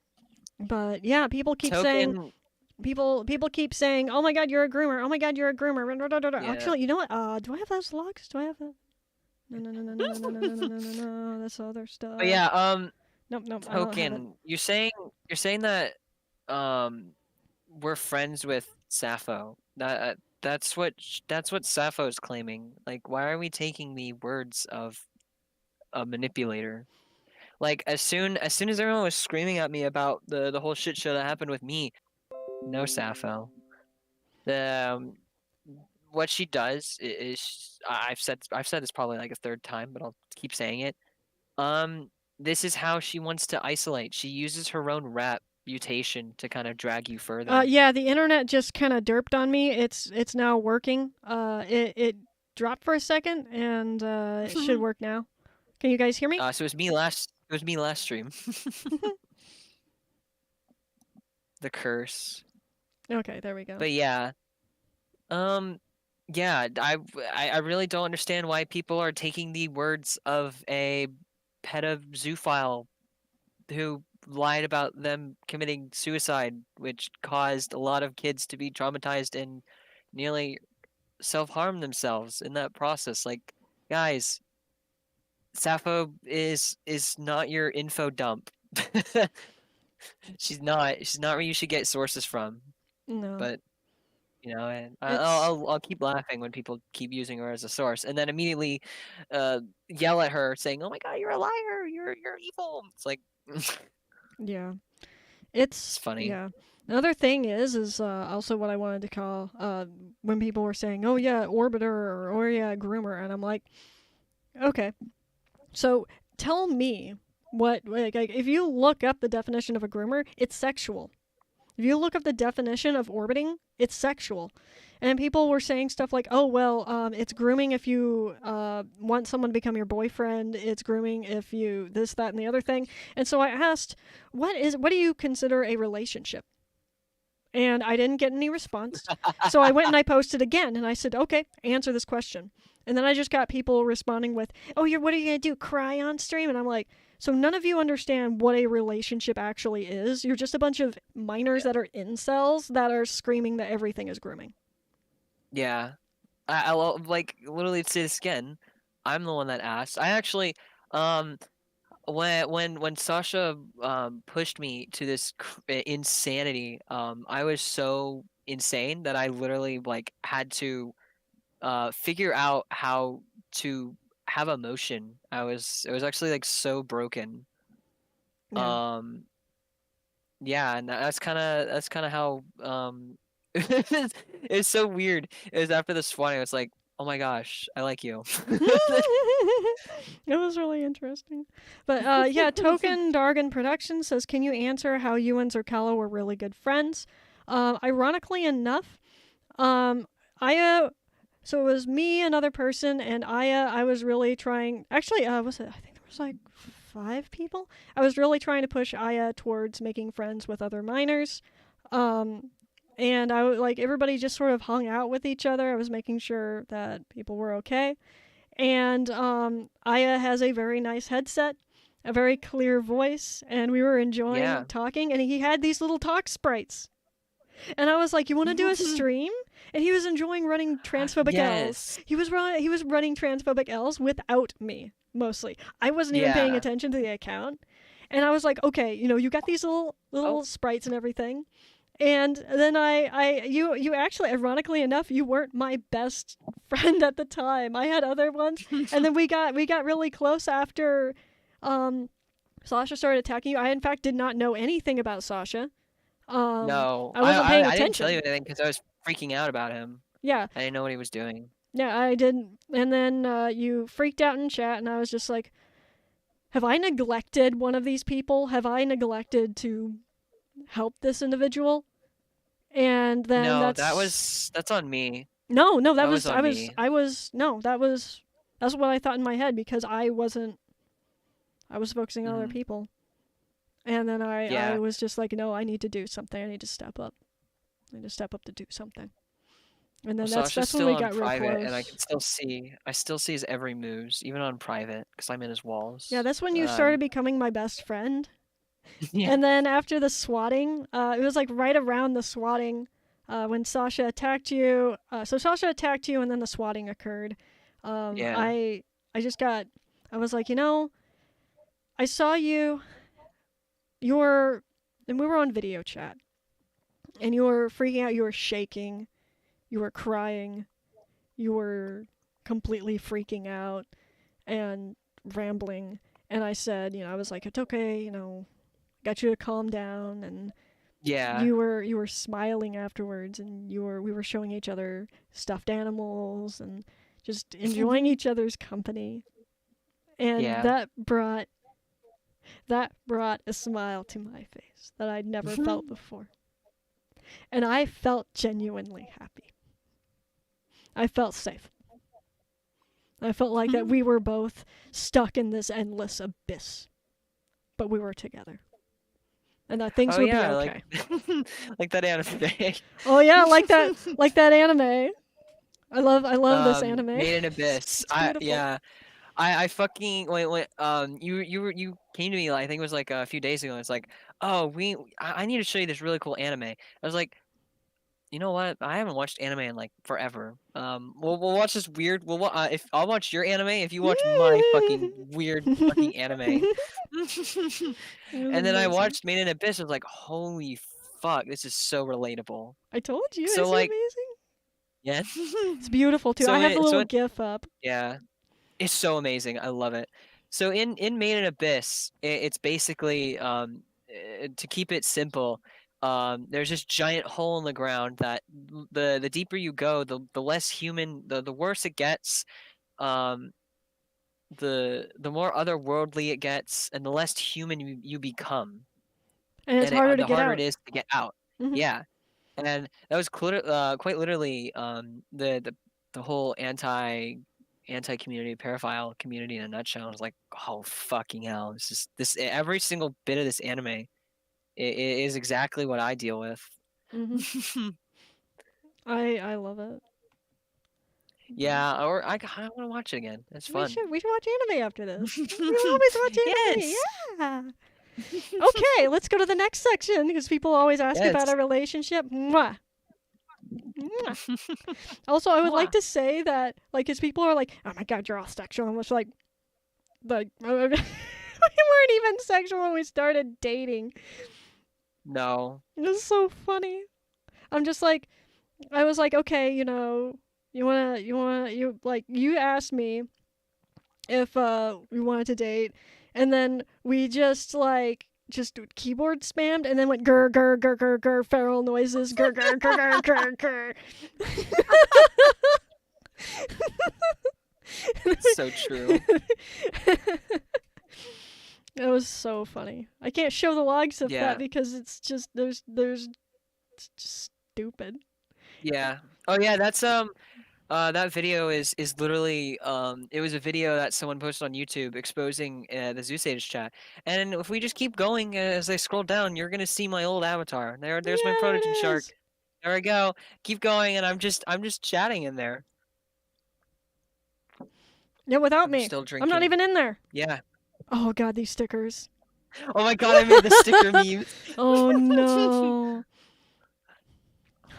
But yeah, people keep saying Token, people keep saying, "Oh my God, you're a groomer. Oh my God, you're a groomer." yeah. Actually, you know what? Do I have those logs? Do I have that? No, no, no, no, no, no, no, no, no, no, no, no. That's other But stuff. yeah, Nope, nope. I don't have it. Token, you're saying that um we're friends with Sappho. That's what Sappho is claiming. Like, why are we taking the words of a manipulator? Like, as soon as everyone was screaming at me about the whole shit show that happened with me, no Sappho. The what she does is I've said this probably like a third time, but I'll keep saying it. This is how she wants to isolate. She uses her own reputation to kind of drag you further. Yeah, the internet just kind of derped on me. It's now working. It dropped for a second, and it should work now. Can you guys hear me? So it was me last stream. The curse. Okay, there we go. But yeah. Um yeah, I really don't understand why people are taking the words of a pedophilia who lied about them committing suicide, which caused a lot of kids to be traumatized and nearly self-harm themselves in that process. Like, guys, Sappho is not your info dump. She's not where you should get sources from. No. But you know, and It's I'll keep laughing when people keep using her as a source, and then immediately yell at her saying, "Oh my God, you're a liar! You're evil!" It's like yeah. it's It's funny. yeah. Another thing is also what I wanted to call when people were saying, "Oh yeah, orbiter," or "Oh yeah, groomer," and I'm like, okay, so tell me what like if you look up the definition of a groomer, it's sexual. If you look up the definition of orbiting, it's sexual. And people were saying stuff like, "Oh well, it's grooming if you want someone to become your boyfriend. It's grooming if you this, that, and the other thing." And so I asked, what do you consider a relationship?" And I didn't get any response. So I went and I posted again, and I said, "Okay, answer this question." And then I just got people responding with, "Oh, what are you gonna do? Cry on stream?" And I'm like, so none of you understand what a relationship actually is. You're just a bunch of minors Yeah. that are incels that are screaming that everything is grooming. Yeah. I'll like literally say this again. I'm the one that asked. I actually um when Sasha pushed me to this insanity, I was so insane that I literally like had to figure out how to have emotion. It was actually like so broken. Yeah. Um yeah, and that's kind of how it's so weird. It was after the swatting, I was like, "Oh my gosh, I like you." It was really interesting. But yeah, Token Dargan Productions says, "Can you answer how you and Zerkalo were really good friends?" Ironically enough, Aya. So it was me, another person, and Aya. I was really trying. Actually, was it? I think there was like 5 people. I was really trying to push Aya towards making friends with other minors. Um, and like everybody just sort of hung out with each other. I was making sure that people were okay. And Aya has a very nice headset, a very clear voice, and we were enjoying Yeah. talking. And he had these little talk sprites, and I was like, "You want to do a stream?" And he was enjoying running transphobic L's. Yes. He was running transphobic L's without me mostly. I wasn't even paying Yeah. attention to the account, and I was like, "Okay, you got these Oh, little sprites and everything." And then you actually, ironically enough, you weren't my best friend at the time. I had other ones, and then we got really close after Sasha started attacking you. I in fact did not know anything about Sasha. no. I wasn't paying I didn't tell you attention. anything because I was freaking out about him. Yeah, I didn't know what he was doing. yeah, I didn't. And then you freaked out in chat, and I was just like, "Have I neglected one of these people? Have I neglected to help this individual?" And then No, that's that's on me. no, that That was was on me. I was no, that's what I thought in my head because I was focusing on other Hmm. people. And then I Yeah. was just like, "No, I need to do something. I need to step up. I need to step up to do something." And Well, then Sasha's that's when still we on got real private, and close. I still see his every moves, even on private, because I'm in his Yeah, walls. that's when you started becoming my best friend. Yeah. And then after the swatting, it was like right around the swatting when Sasha attacked you. So Sasha attacked you, and then the swatting occurred. Um, Yeah. I I just got. I was like, I saw you. You were, and we were on video chat, and you were freaking out. You were shaking. You were crying. You were completely freaking out and rambling. And I said, I was like, "It's okay. Got you to calm down." And Yeah. you were smiling afterwards, and we were showing each other stuffed animals and just enjoying each other's company, and Yeah. that brought a smile to my face that I'd never felt before, and I felt genuinely happy. I felt safe. I felt like that we were both stuck in this endless abyss, but we were together, and that things Oh would be yeah, like okay. like that anime. Oh yeah, like that anime. I love this anime. Made in Abyss. It's beautiful. Yeah. I fucking wait you came to me like, I think it was like a few days ago. And it's like, oh I need to show you this really cool anime. I was like, You know what? I haven't watched anime in like forever. We'll watch this weird. If I'll watch your anime if you watch my fucking weird fucking anime. It was And then I amazing. watched Made in Abyss. I was like, holy fuck, this is so relatable. I told you, So isn't it like, amazing? yeah. It's beautiful too. So I have the it, so little it, GIF up. yeah, it's so amazing. I love it. So in Made in Abyss, it's basically to keep it simple. There's this giant hole in the ground that the deeper you go, the less human, the worse it gets. Um, the more otherworldly it gets, and the less human you become, And it's and harder to the get harder it out. is to get out. Hmm. Yeah, and that was quite literally the whole anti community paraphile community in a nutshell. I was like, oh fucking hell, this every single bit of this anime is exactly what I deal with. Hmm. I love it. Yeah, or I kind of want to watch it again. It's fun. We should watch anime after this. We always watch anime. Yes. Yeah. Okay, let's go to the next section because people always ask about Yes. our relationship. Mwah. Mwah. Also, I would like to say that, like, because people are like, "Oh my god, you're all sexual," and it's like, we weren't even sexual when we started dating. No. It was so funny. I'm just like, I was like, okay, you asked me if we wanted to date, and then we just keyboard spammed and then went grr grr grr grr grr feral noises grr grr grr grr grr It's so true. It was so funny. I can't show the logs of Yeah. that because it's just it's just stupid. Yeah. Oh yeah, that's that video is literally it was a video that someone posted on YouTube exposing the Zeus Age chat. And if we just keep going as I scroll down, you're gonna see my old avatar. There's my Yeah, there protogen it shark. is. There I go. Keep going, and I'm just chatting in there. Yeah, without I'm me. still I'm not drinking. even in there. Yeah. Oh god, these stickers. Oh my god, I made the sticker memes. Oh no.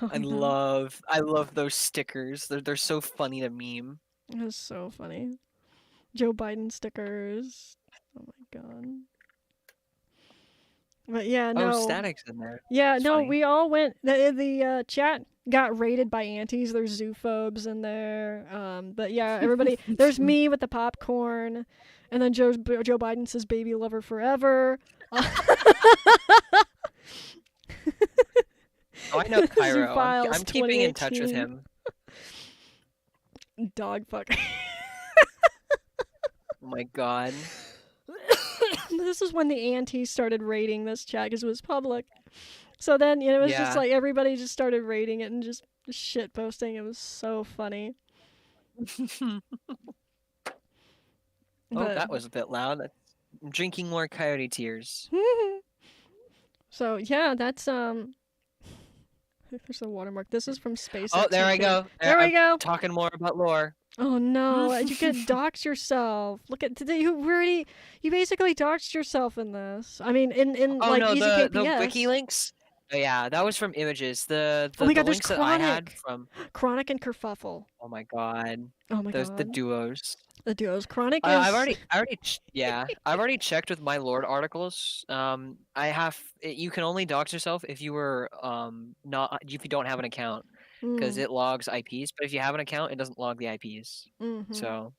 Oh, I no. love those stickers. They're so funny to meme. It was so funny. Joe Biden stickers. Oh my god. But yeah, Oh, no. Static's in there. Yeah, It's no, funny. we all went. The chat got raided by aunties. There's zoophobes in there. But yeah, everybody. There's me with the popcorn, and then Joe Biden says "baby lover forever." Oh, I know Cairo. Zoophiles I'm keeping in touch with 2018. him. Dog fuck. Oh my god. This is when the aunties started raiding this chat because it was public. So then, it was just Yeah. like everybody just started raiding it and just shit posting. It was so funny. Oh, But- that was a bit loud. I'm drinking more coyote tears. So yeah, that's There's a watermark. This is from SpaceX. Oh, there I go. There we go. Talking more about lore. Oh no, you could dox yourself. Look at today. You basically doxed yourself in this. I mean, in Oh like no, easy the KPS. wiki links. Oh, yeah, that was from images. The Oh my God, there's links that I had Chronic. from. Chronic and Kerfuffle. Oh my god. Oh my The god. duos. The duos. Chronic is. I've already checked with my Lord articles. You can only dox yourself if you were not if you don't have an account because it logs IPs. But if you have an account, it doesn't log the IPs. Mm-hmm. So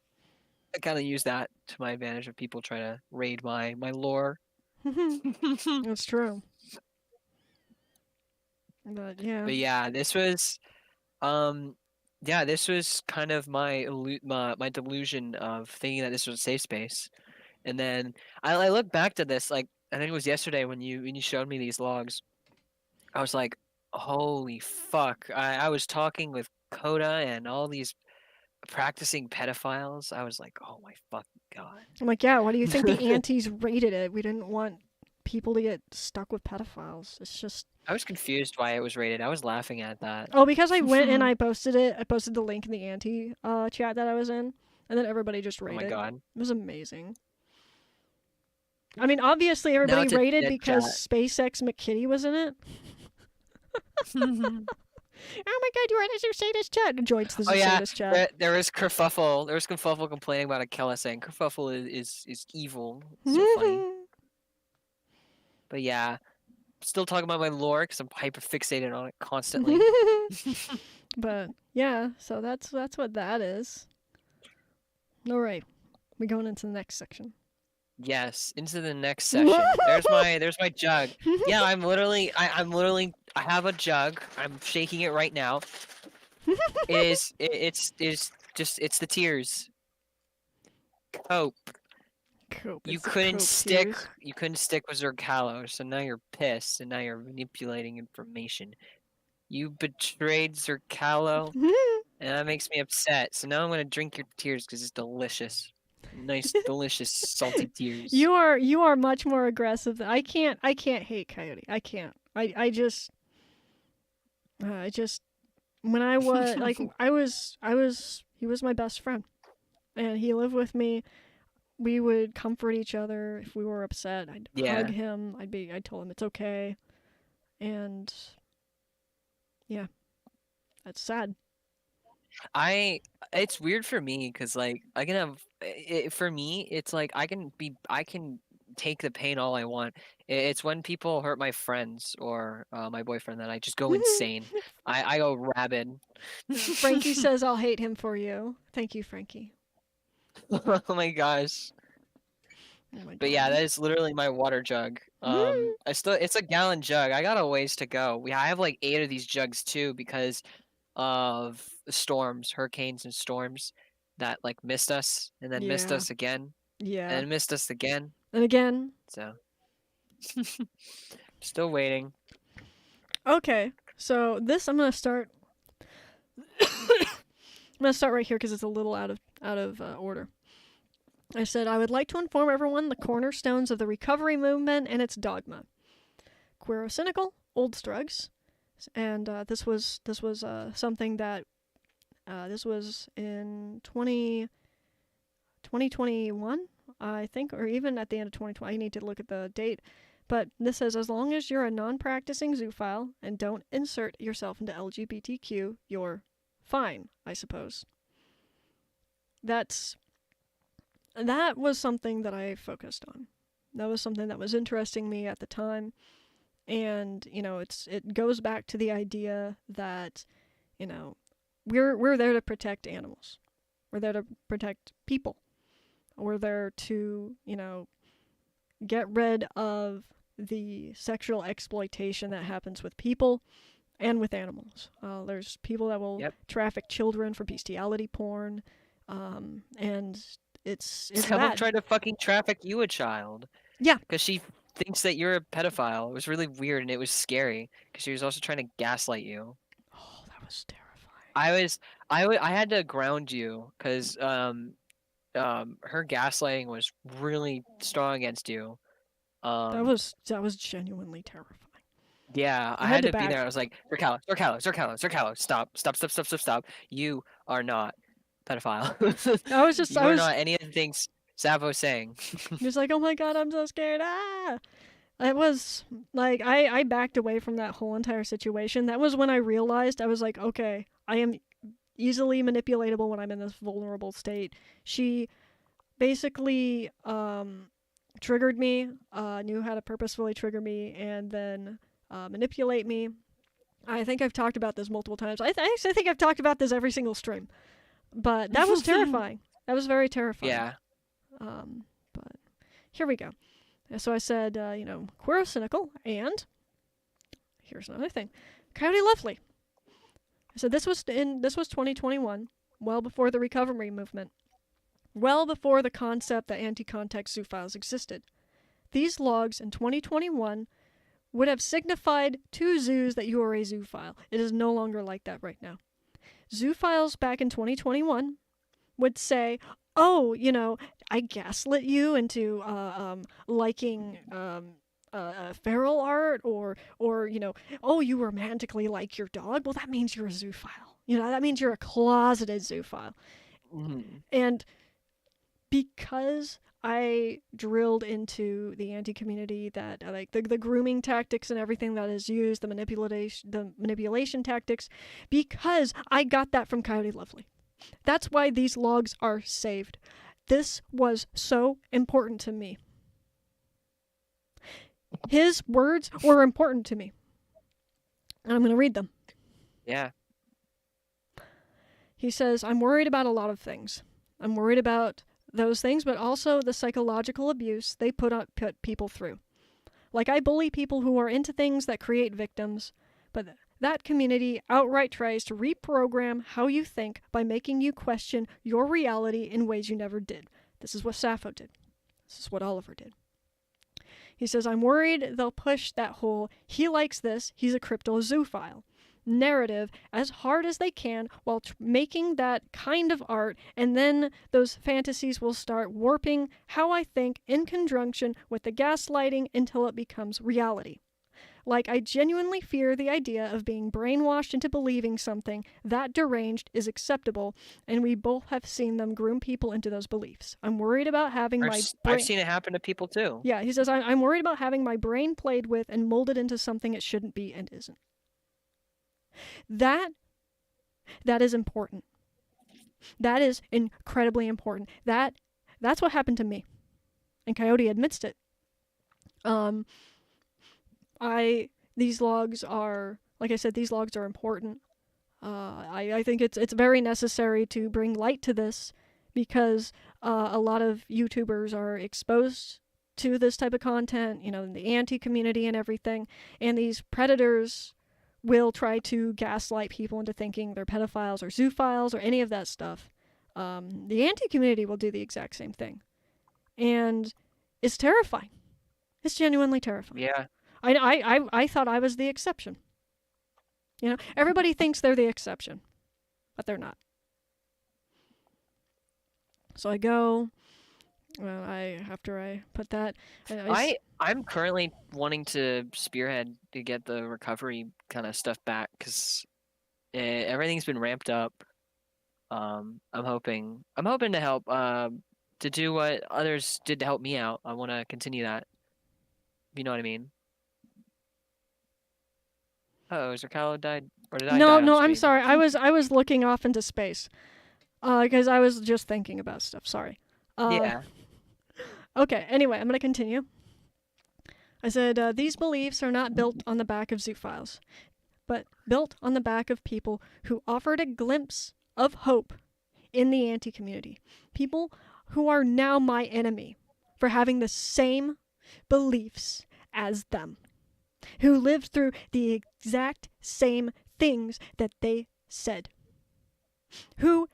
I kind of use that to my advantage if people try to raid my lore. That's true. But yeah. But yeah, this was kind of my delusion of thinking that this was a safe space. And then I look back to this, like, I think it was yesterday when you showed me these logs. I was like, holy fuck. I was talking with Coda and all these practicing pedophiles. I was like, oh my fucking god. I'm like, yeah, why do you think the aunties rated it? We didn't want people to get stuck with pedophiles. It's just. I was confused why it was rated. I was laughing at that. Oh, because I went and I posted it. I posted the link in the auntie chat that I was in, and then everybody just rated. Oh my god. It was amazing. I mean, obviously everybody rated because SpaceX McKitty was in it. Oh my god, you are in a Sadist chat. Joins the Oh yeah, Sadist chat. there was Kerfuffle. There was Kerfuffle complaining about Akela saying Kerfuffle is evil. So funny. But yeah, still talking about my lore because I'm hyper fixated on it constantly. But yeah, so that's what that is. All right, we going into the next section. Yes, into the next session. There's my jug. Yeah, I'm literally I have a jug. I'm shaking it right now. It's just it's the tears. Cope. Cope. You It's the couldn't cope stick tears. you couldn't stick with Zerkalo, so now you're pissed and now you're manipulating information. You betrayed Zerkalo, and that makes me upset. So now I'm gonna drink your tears because it's delicious. Nice, delicious, salty tears. You are much more aggressive. I can't hate Coyote. I can't. I just when I was like he was my best friend, and he lived with me. We would comfort each other if we were upset. I'd hug Yeah. him. I'd tell him it's okay, and yeah, that's sad. It's weird for me because like I can have for me it's like I can take the pain all I want. It's when people hurt my friends or my boyfriend that I just go insane. I go rabid. Frankie says I'll hate him for you. Thank you, Frankie. Oh my gosh. Oh my But yeah, god. that is literally my water jug. It's a gallon jug. I got a ways to go. I have like 8 of these jugs too because of storms, hurricanes and storms that like missed us and then missed Yeah. us again and Yeah. then missed us again. And again. So still waiting. Okay. So this I'm gonna start. I'm gonna start right here because it's a little out of order. I said I would like to inform everyone the cornerstones of the recovery movement and its dogma. Queero cynical, old Struggs, and this was something that this was in 2021, I think, or even at the end of 2020. I need to look at the date. But this says, as long as you're a non-practicing zoophile and don't insert yourself into LGBTQ, you're fine, I suppose. That was something that I focused on. That was something that was interesting me at the time. And, it goes back to the idea that, we're there to protect animals. We're there to protect people. We're there to, get rid of the sexual exploitation that happens with people and with animals. There's people that will traffic children for bestiality porn, and it's Someone bad. tried to fucking traffic you, a child. Yeah. Because she thinks that you're a pedophile. It was really weird and it was scary because she was also trying to gaslight you. Oh, that was terrifying. I had to ground you because her gaslighting was really strong against you. That was genuinely terrifying. Yeah, I had to be there. I was like, Zerkalo, stop. You are not pedophile. You are not any of the things Savo's saying. He was like, oh my god, I'm so scared. Ah! It was like I backed away from that whole entire situation. That was when I realized I was like, okay, I am easily manipulatable when I'm in this vulnerable state. She basically triggered me, knew how to purposefully trigger me, and then manipulate me. I think I've talked about this multiple times. I actually think I've talked about this every single stream. But that was terrifying. That was very terrifying. Yeah. But here we go. So I said, Queero cynical, and here's another thing, Coyote lovely. I said this was 2021, well before the recovery movement, well before the concept that anti-contact zoophiles existed. These logs in 2021 would have signified to zoos that you are a zoophile. It is no longer like that right now. Zoophiles back in 2021 would say, oh, I gaslit you into liking feral art, or oh, you romantically like your dog. Well, that means you're a zoophile. That means you're a closeted zoophile. Mm. And because I drilled into the anti-community that like the grooming tactics and everything that is used, the manipulation tactics, because I got that from Coyote Lovely. That's why these logs are saved. This was so important to me. His words were important to me. And I'm going to read them. Yeah. He says, I'm worried about a lot of things. I'm worried about those things, but also the psychological abuse they put people through. Like, I bully people who are into things that create victims, but that community outright tries to reprogram how you think by making you question your reality in ways you never did. This is what Sappho did. This is what Oliver did. He says, I'm worried they'll push that whole, he likes this, he's a cryptozoophile narrative as hard as they can while making that kind of art, and then those fantasies will start warping how I think in conjunction with the gaslighting until it becomes reality. Like, I genuinely fear the idea of being brainwashed into believing something that deranged is acceptable, and we both have seen them groom people into those beliefs. I'm worried about having I've seen it happen to people too. Yeah, he says, I'm worried about having my brain played with and molded into something it shouldn't be and isn't. That is important. That is incredibly important. That's what happened to me. And Coyote admits it. These logs are, like I said, these logs are important. I think it's very necessary to bring light to this because a lot of YouTubers are exposed to this type of content, the anti-community and everything, and these predators will try to gaslight people into thinking they're pedophiles or zoophiles or any of that stuff. The anti-community will do the exact same thing. And it's terrifying. It's genuinely terrifying. Yeah. I thought I was the exception. Everybody thinks they're the exception, but they're not. So I go, after I put that... I'm currently wanting to spearhead to get the recovery kind of stuff back because everything's been ramped up. I'm hoping to help to do what others did to help me out. I want to continue that. You know what I mean? Oh, Zerkalo died, or did I die? No, I'm sorry. I was looking off into space because I was just thinking about stuff. Sorry. Yeah. Okay. Anyway, I'm gonna continue. I said these beliefs are not built on the back of zoophiles, but built on the back of people who offered a glimpse of hope in the anti-community. People who are now my enemy for having the same beliefs as them, who lived through the exact same things that they said, who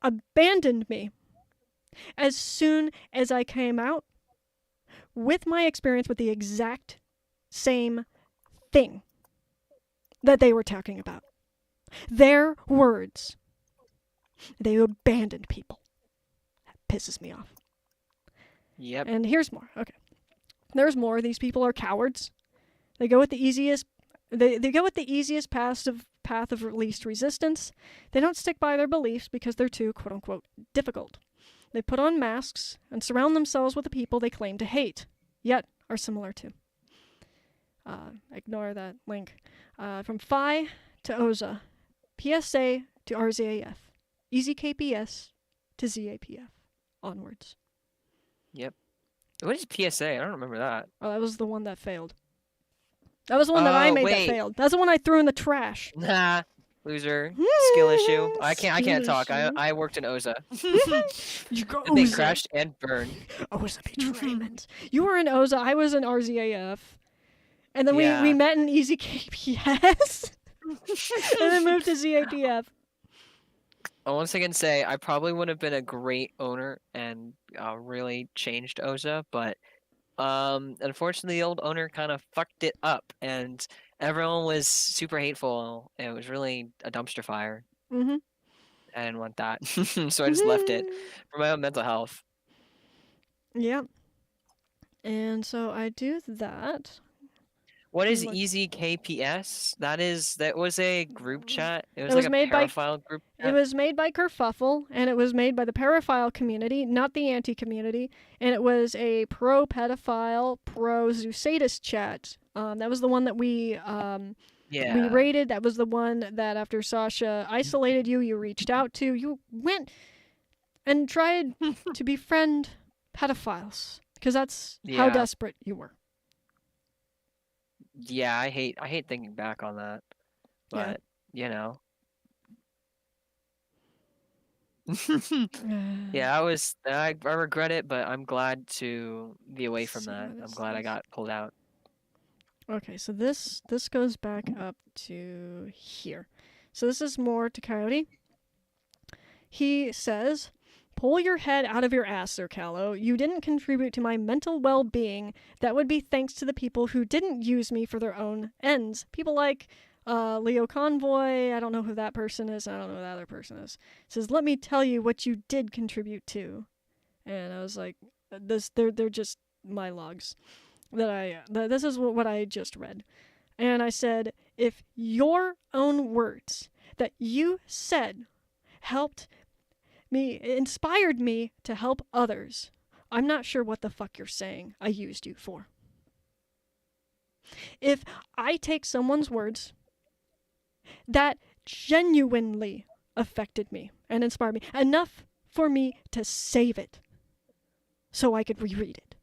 abandoned me as soon as I came out with my experience with the exact same thing that they were talking about. Their words. They abandoned people. That pisses me off. Yep. And here's more. Okay. There's more. These people are cowards. They go with the easiest they go with the easiest path of least resistance. They don't stick by their beliefs because they're too quote unquote difficult. They put on masks and surround themselves with the people they claim to hate, yet are similar to. Ignore that link. From Phi to Oza, PSA to RZAF, Easy KPS to ZAPF, onwards. Yep. What is PSA? I don't remember that. Oh, that was the one that failed. That was the one that I made that failed. That's the one I threw in the trash. Nah. Loser. Skill issue. I can't talk. I worked in Oza. You go They crashed and burned. Oza betrayment. You were in Oza. I was in RZAF. And then we met in Easy KPS. And then moved to ZAPF. I'll once again say I probably would have been a great owner and really changed Oza, but unfortunately the old owner kind of fucked it up and everyone was super hateful. It was really a dumpster fire. Mm-hmm. I didn't want that. So I just left it for my own mental health. Yep. And so I do that. What Let me is look. Easy KPS? That was a group chat. It It was like was a made by paraphile group It chat. was made by Kerfuffle, and it was made by the paraphile community, not the anti-community, and it was a pro-pedophile, pro-Zeusatus chat. That was the one that we Yeah. rated. That was the one that after Sasha isolated you, you reached out to. You went and tried to befriend pedophiles because that's how Yeah. desperate you were. Yeah, I hate thinking back on that. Yeah. But, you know. Yeah, I regret it, but I'm glad to be away Let's from see, that. what I'm is glad I this? got pulled out. Okay, so this goes back up to here. So this is more to Coyote. He says, "Pull your head out of your ass, Sir Callow. You didn't contribute to my mental well-being. That would be thanks to the people who didn't use me for their own ends. People like Leo Convoy. I don't know who that person is. I don't know who the other person is. Says, let me tell you what you did contribute to." And I was like, they're just my logs this is what I just read. And I said, if your own words that you said helped me, inspired me to help others, I'm not sure what the fuck you're saying I used you for. If I take someone's words that genuinely affected me and inspired me enough for me to save it so I could reread it,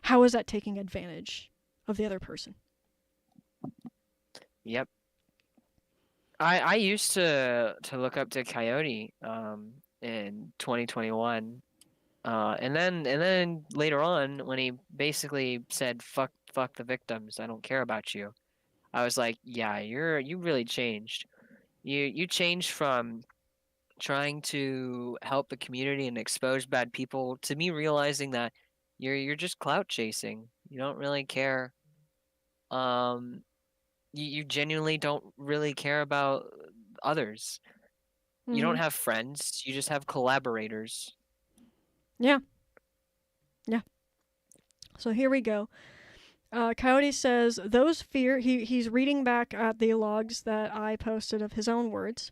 how is that taking advantage of the other person? Yep. I used to look up to Coyote in 2021. And then later on when he basically said fuck the victims, I don't care about you. I was like, yeah, you really changed. You changed from trying to help the community and expose bad people to me realizing that you're just clout chasing. You don't really care. Um you genuinely don't really care about others. You don't Mm-hmm. have friends, you just have collaborators. Yeah, yeah. So here we go. Coyote says those he's reading back at the logs that I posted of his own words.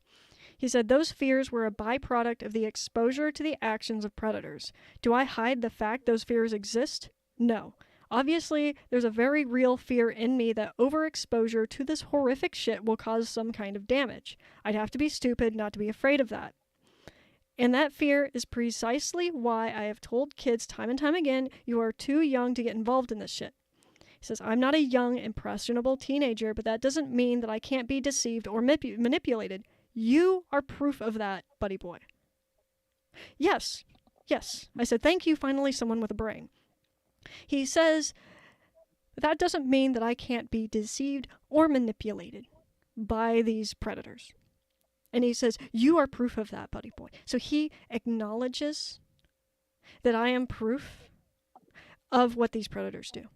He said those fears were a byproduct of the exposure to the actions of predators. Do I hide the fact those fears exist? No. Obviously, there's a very real fear in me that overexposure to this horrific shit will cause some kind of damage. I'd have to be stupid not to be afraid of that. And that fear is precisely why I have told kids time and time again, you are too young to get involved in this shit. He says, I'm not a young, impressionable teenager, but that doesn't mean that I can't be deceived or manipulated. You are proof of that, buddy boy. Yes, yes. I said, thank you, finally, someone with a brain. He says, that doesn't mean that I can't be deceived or manipulated by these predators. And he says, you are proof of that, buddy boy. So he acknowledges that I am proof of what these predators do.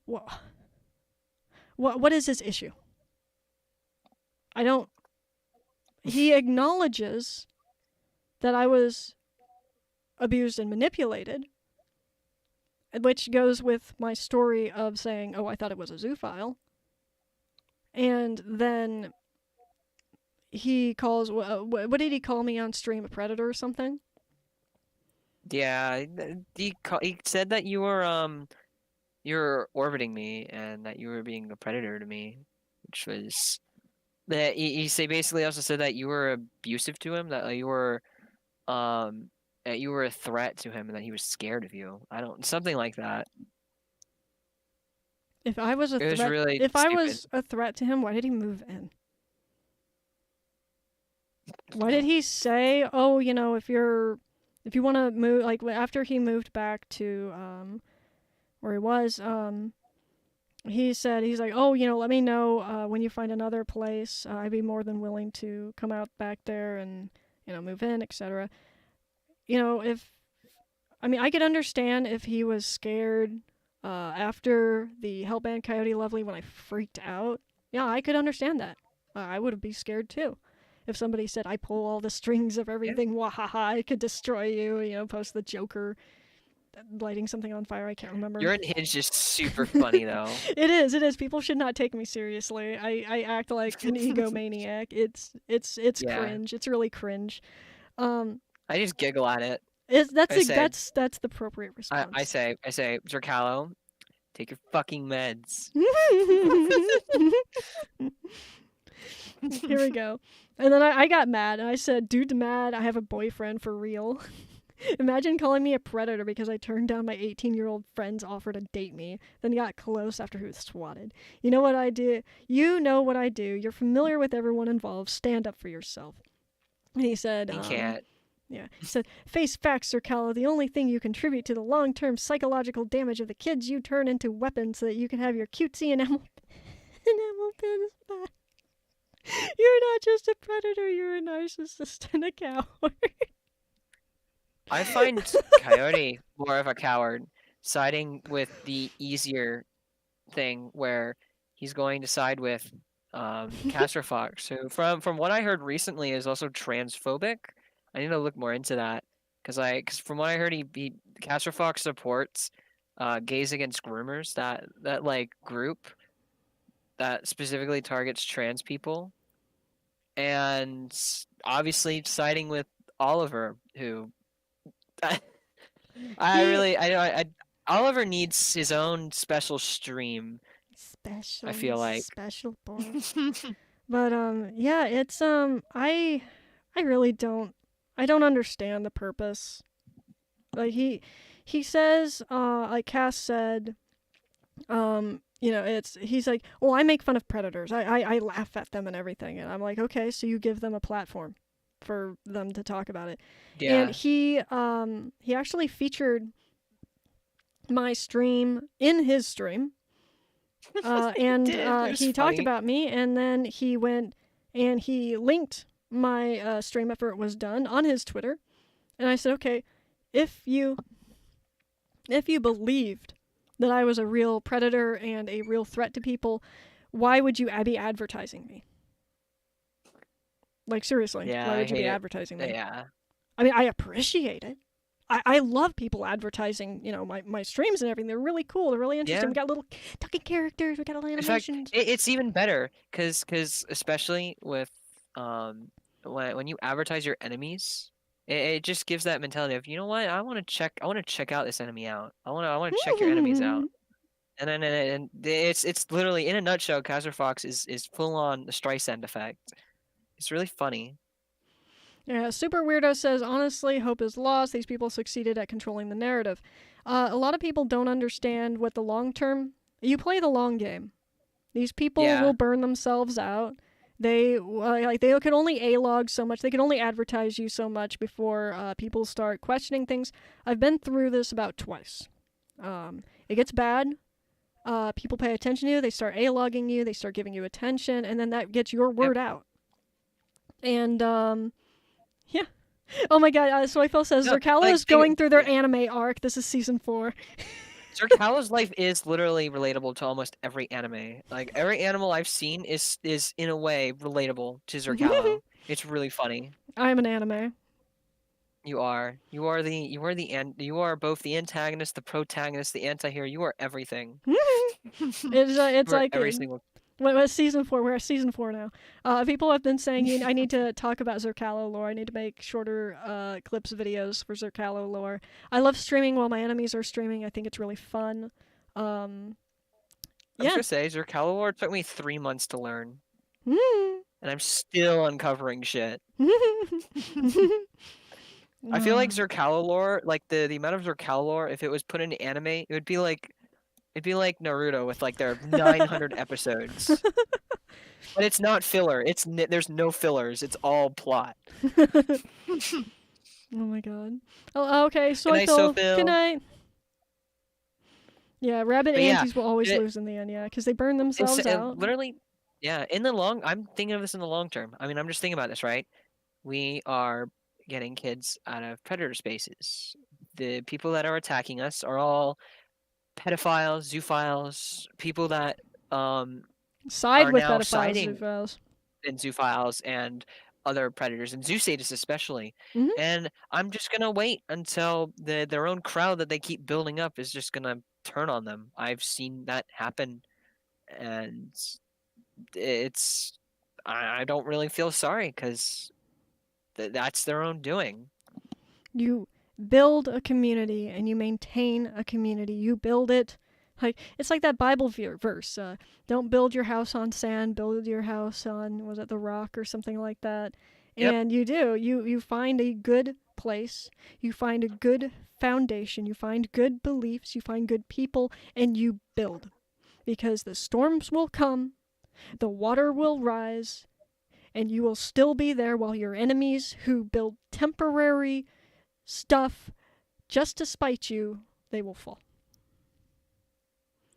Well, what is his issue? I don't. He acknowledges that I was abused and manipulated, which goes with my story of saying, oh, I thought it was a zoophile. And then he calls, what did he call me on stream, a predator or something? Yeah, he said that you're orbiting me and that you were being a predator to me, which was that he basically also said that you were abusive to him, that um you were a threat to him and that he was scared of you. I don't something like that. If I was a It was threat, really if I stupid. was a threat to him, why did he move in? Why did he say, oh, if you want to move, like after he moved back to where he was, he said, he's like, oh, let me know when you find another place. I'd be more than willing to come out back there and move in, etc. If I could understand if he was scared after the Hellband Coyote Lovely when I freaked out. Yeah, I could understand that. I would be scared too. If somebody said, I pull all the strings of Yeah. everything, wahaha, I could destroy you, post the Joker. lighting something on fire. I can't remember. Your unhinged is super funny though. It is. It is. People should not take me seriously. I act like an egomaniac. It's Yeah. cringe. It's really cringe. Um, I just giggle at it. that's I say, that's the appropriate response. I say, Zercalo, take your fucking meds. Here we go. And then I got mad and I said, "Dude's mad. I have a boyfriend for real." Imagine calling me a predator because I turned down my 18-year-old friend's offer to date me, then got close after he was swatted. You know what I do? You know what I do. You're familiar with everyone involved. Stand up for yourself. And he said, You can't. Yeah, he said, face facts, Sir Callow. The only thing you contribute to the long-term psychological damage of the kids you turn into weapons so that you can have your cutesy enamel pins back. You're not just a predator, you're a narcissist and a coward. I find Coyote more of a coward, siding with the easier thing where he's going to side with Castor Fox, who from what I heard recently is also transphobic. I need to look more into that because from what I heard he Castor Fox supports Gays Against Groomers, that like group that specifically targets trans people, and obviously siding with Oliver, who Oliver needs his own special stream. Special, I feel like special boy. But yeah, it's I really don't understand the purpose. Like he says, like Cass said, he's like, well, I make fun of predators. I laugh at them and everything, and I'm like, okay, so you give them a platform for them to talk about it. Yeah. And he actually featured my stream in his stream. And he talked about me, and then he went and he linked my stream after it was done on his Twitter. And I said, okay, if you believed that I was a real predator and a real threat to people, why would you be advertising me? Like, seriously, Yeah, why I would you hate be it. advertising me? Yeah. I mean, I appreciate it. I love people advertising, my streams and everything. They're really cool. They're really interesting. Yeah. We got little talking characters. We got little animations. In fact, it's even better because especially with when you advertise your enemies, it just gives that mentality of, you know what, I want to check out this enemy out. I want to check your enemies out. And it's literally, in a nutshell, Castor Fox is full on the Streisand effect. It's really funny. Yeah, Super Weirdo says, honestly, hope is lost. These people succeeded at controlling the narrative. A lot of people don't understand what the long term... You play the long game. These people will burn themselves out. They can only A-log so much. They can only advertise you so much before people start questioning things. I've been through this about twice. It gets bad. People pay attention to you. They start A-logging you. They start giving you attention. And then that gets your word out. And... yeah. Oh my god, Soyfel says, Zercalo is going through their anime arc. This is season 4. Zercalo's life is literally relatable to almost every anime. Like, every animal I've seen is in a way relatable to Zercalo. It's really funny. I'm an anime. You are both the antagonist, the protagonist, the anti-hero. You are everything. It's like every single... What season 4? We're at season 4 now. People have been saying I need to talk about Zercalo lore. I need to make shorter clips videos for Zercalo lore. I love streaming while my enemies are streaming. I think it's really fun. I was gonna say, Zercalo lore took me 3 months to learn. And I'm still uncovering shit. I feel like Zercalo lore, like the amount of Zercalo lore, if it was put into anime, it would be like... It'd be like Naruto with like their 900 episodes. But it's not filler. There's no fillers. It's all plot. Oh my god. Oh, okay. Soyfil. Good night. Yeah, rabbit anties will always lose in the end, yeah, because they burn themselves out. Literally, yeah. I'm thinking of this in the long term. I mean, I'm just thinking about this, right? We are getting kids out of predator spaces. The people that are attacking us are all pedophiles, zoophiles, people that side are with now pedophiles, siding zoophiles. in zoophiles and other predators, and Zoosatus especially. Mhm. And I'm just gonna wait until their own crowd that they keep building up is just gonna turn on them. I've seen that happen, and it's I don't really feel sorry because that's their own doing. You build a community and you maintain a community. You build it like it's like that Bible verse. Don't build your house on sand. Build your house on was it the rock or something like that. Yep. And you do. You find a good place. You find a good foundation. You find good beliefs. You find good people, and you build. Because the storms will come, the water will rise, and you will still be there while your enemies who build temporary stuff just to spite you, they will fall.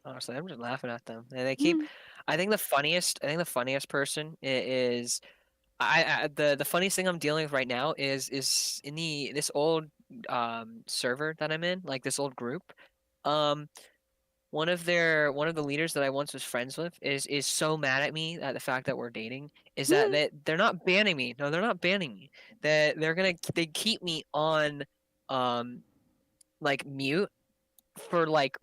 Honestly, I'm just laughing at them. And they keep. Mm. I think the funniest person is the funniest thing I'm dealing with right now is in this old server that I'm in, like this old group. Um, one of the leaders that I once was friends with is so mad at me at the fact that we're dating is that they're not banning me. No, they're not banning me. That they keep me on like mute for like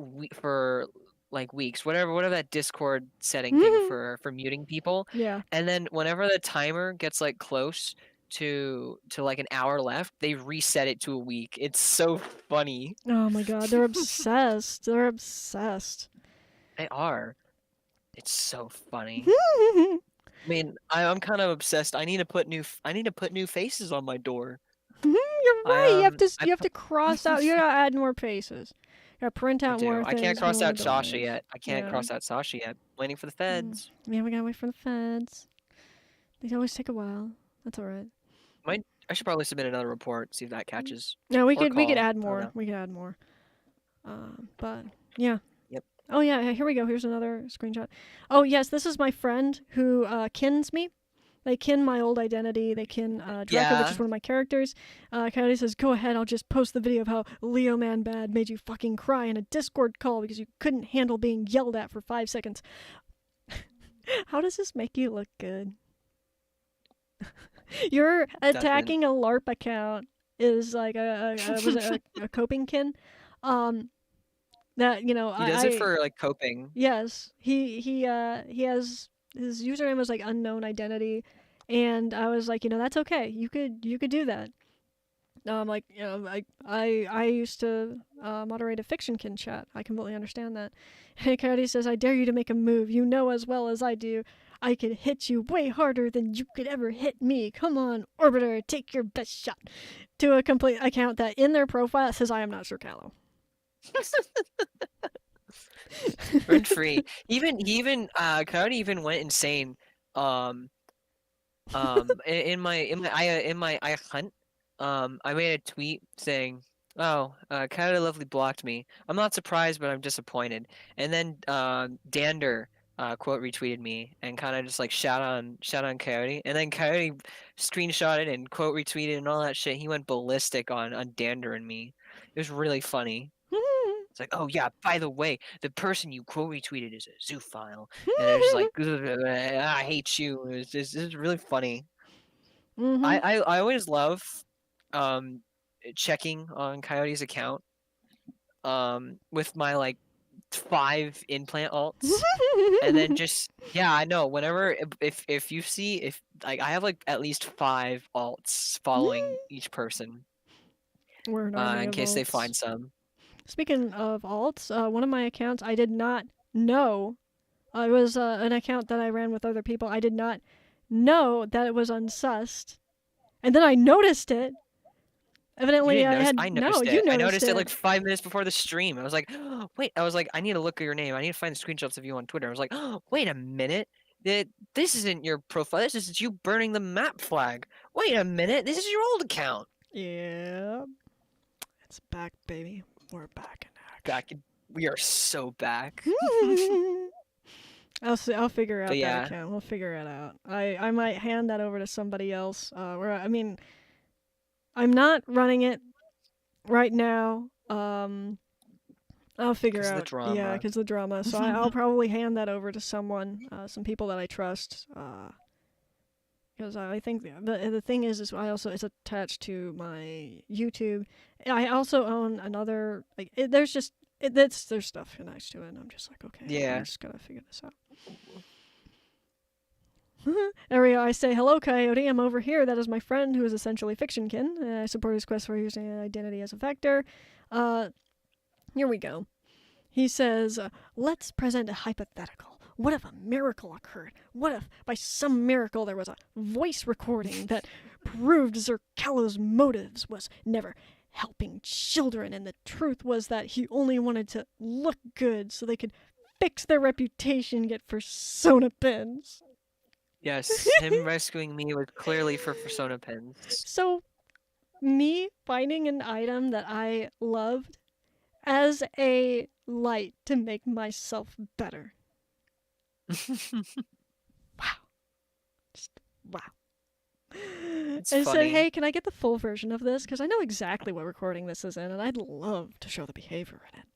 weeks, whatever that Discord setting thing for muting people. Yeah. And then whenever the timer gets like close to like an hour left, they reset it to a week. It's so funny. Oh my god, they're obsessed. They're obsessed. They are. It's so funny. I mean, I'm kind of obsessed. I need to put new faces on my door. You're I right. I You have to cross out. You gotta add more faces. You gotta print I out do. more I can't things. cross More out Sasha doors. yet. I can't Yeah. cross out Sasha yet. Waiting for the feds. Yeah, we gotta wait for the feds. They always take a while. That's all right. I should probably submit another report, see if that catches. No, we Or could call. add I don't more. know. We could add more. But yeah. Yep. Oh yeah, here we go. Here's another screenshot. Oh yes, this is my friend who kins me. They kin my old identity. They kin Draco, which Yeah. is one of my characters. Coyote says, "Go ahead. I'll just post the video of how Leo Man Bad made you fucking cry in a Discord call because you couldn't handle being yelled at for 5 seconds." How does this make you look good? You're attacking a LARP account is like was it a coping kin? That He does it for like coping. yes, he has his username was like unknown identity, and I was like, that's okay. You could do that. Like I used to moderate a fiction kin chat. I completely understand that. And Coyote says, "I dare you to make a move. You know as well as I do. I could hit you way harder than you could ever hit me. Come on, Orbiter, take your best shot." To a complete account that in their profile says, "I am not Sir Callow." Rent free. Coyote even went insane. In my I hunt, I made a tweet saying, "Oh, Coyote Lovely blocked me. I'm not surprised, but I'm disappointed." And then Dander quote retweeted me and kind of just like shout on Coyote. And then Coyote screenshotted and quote retweeted and all that shit. He went ballistic on Dander and me. It was really funny. It's like, oh yeah, by the way, the person you quote retweeted is a zoophile, and they're just like, I hate you. It's really funny. Mm-hmm. I always love um checking on Coyote's account with my like 5 implant alts, and then just yeah, I know whenever if you see if like I have like at least 5 alts following each person We're an army in of case they alts. find some. Speaking of alts, one of my accounts I did not know. It was an account that I ran with other people. I did not know that it was unsussed, and then I noticed it. You Evidently, didn't notice? I no. noticed You it. I noticed noticed it it. like 5 minutes before the stream. I was like, oh, wait. I was like, I need to look at your name. I need to find the screenshots of you on Twitter. I was like, oh, wait a minute. This isn't your profile. This is you burning the map flag. Wait a minute. This is your old account. Yeah, it's back, baby. We're back in action. Back. We are so back. I'll figure out But that yeah. account. We'll figure it out. I might hand that over to somebody else. I mean, I'm not running it right now. I'll figure 'Cause of the out. Yeah, drama. because the drama. So I'll probably hand that over to someone, some people that I trust. because I think the thing is I also it's attached to my YouTube. I also own another there's just there's stuff attached to it, and I'm just like, okay, I'm Yeah. just gotta figure this out. There we go. I say, hello, Coyote. I'm over here. That is my friend who is essentially Fictionkin. I support his quest for using an identity as a vector. Here we go. He says, let's present a hypothetical. What if a miracle occurred? What if, by some miracle, there was a voice recording that proved Zerkalo's motives was never helping children, and the truth was that he only wanted to look good so they could fix their reputation and get persona pins? Yes, him rescuing me was clearly for persona pins. So, me finding an item that I loved as a light to make myself better. Wow. Just wow. It's And said, funny. hey, can I get the full version of this? Because I know exactly what recording this is in, and I'd love to show the behavior in it.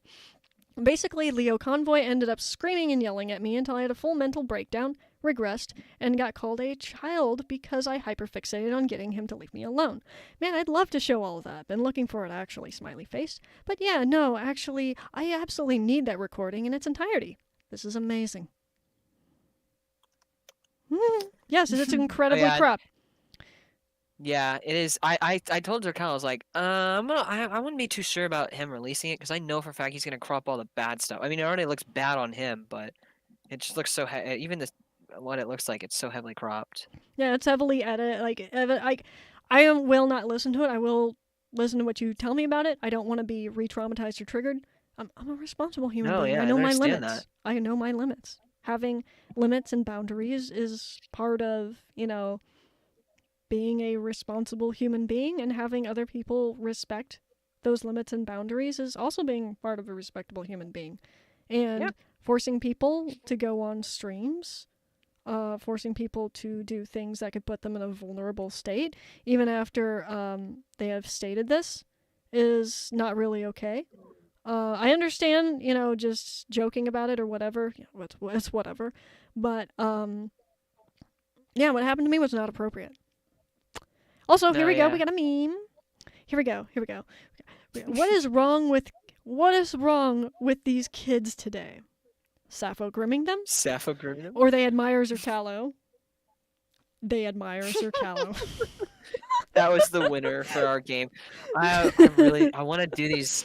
Basically, Leo Convoy ended up screaming and yelling at me until I had a full mental breakdown, regressed, and got called a child because I hyperfixated on getting him to leave me alone. Man, I'd love to show all of that. Been looking for it actually, smiley face. But yeah, no, actually, I absolutely need that recording in its entirety. This is amazing. Yes, it's incredibly yeah. crap. Yeah, it is. I told Zerkal, I was like, I wouldn't be too sure about him releasing it because I know for a fact he's gonna crop all the bad stuff. I mean, it already looks bad on him, but it just looks so even this what it looks like, it's so heavily cropped. Yeah, it's heavily edited. I will not listen to it. I will listen to what you tell me about it. I don't want to be re-traumatized or triggered. I'm a responsible human No, being. yeah, I I know my understand limits. that. I know my limits. Having limits and boundaries is part of, being a responsible human being, and having other people respect those limits and boundaries is also being part of a respectable human being. And Yep. forcing people to go on streams, forcing people to do things that could put them in a vulnerable state, even after they have stated this, is not really okay. I understand, just joking about it or whatever. It's whatever. But, yeah, what happened to me was not appropriate. Also, here No, we go. yeah. We got a meme. Here we go. Here we go. What is wrong with these kids today? Sappho grooming them? Sappho grooming him? Or they admire Zerkalo? They admire Zerkalo. That was the winner for our game. I want to do these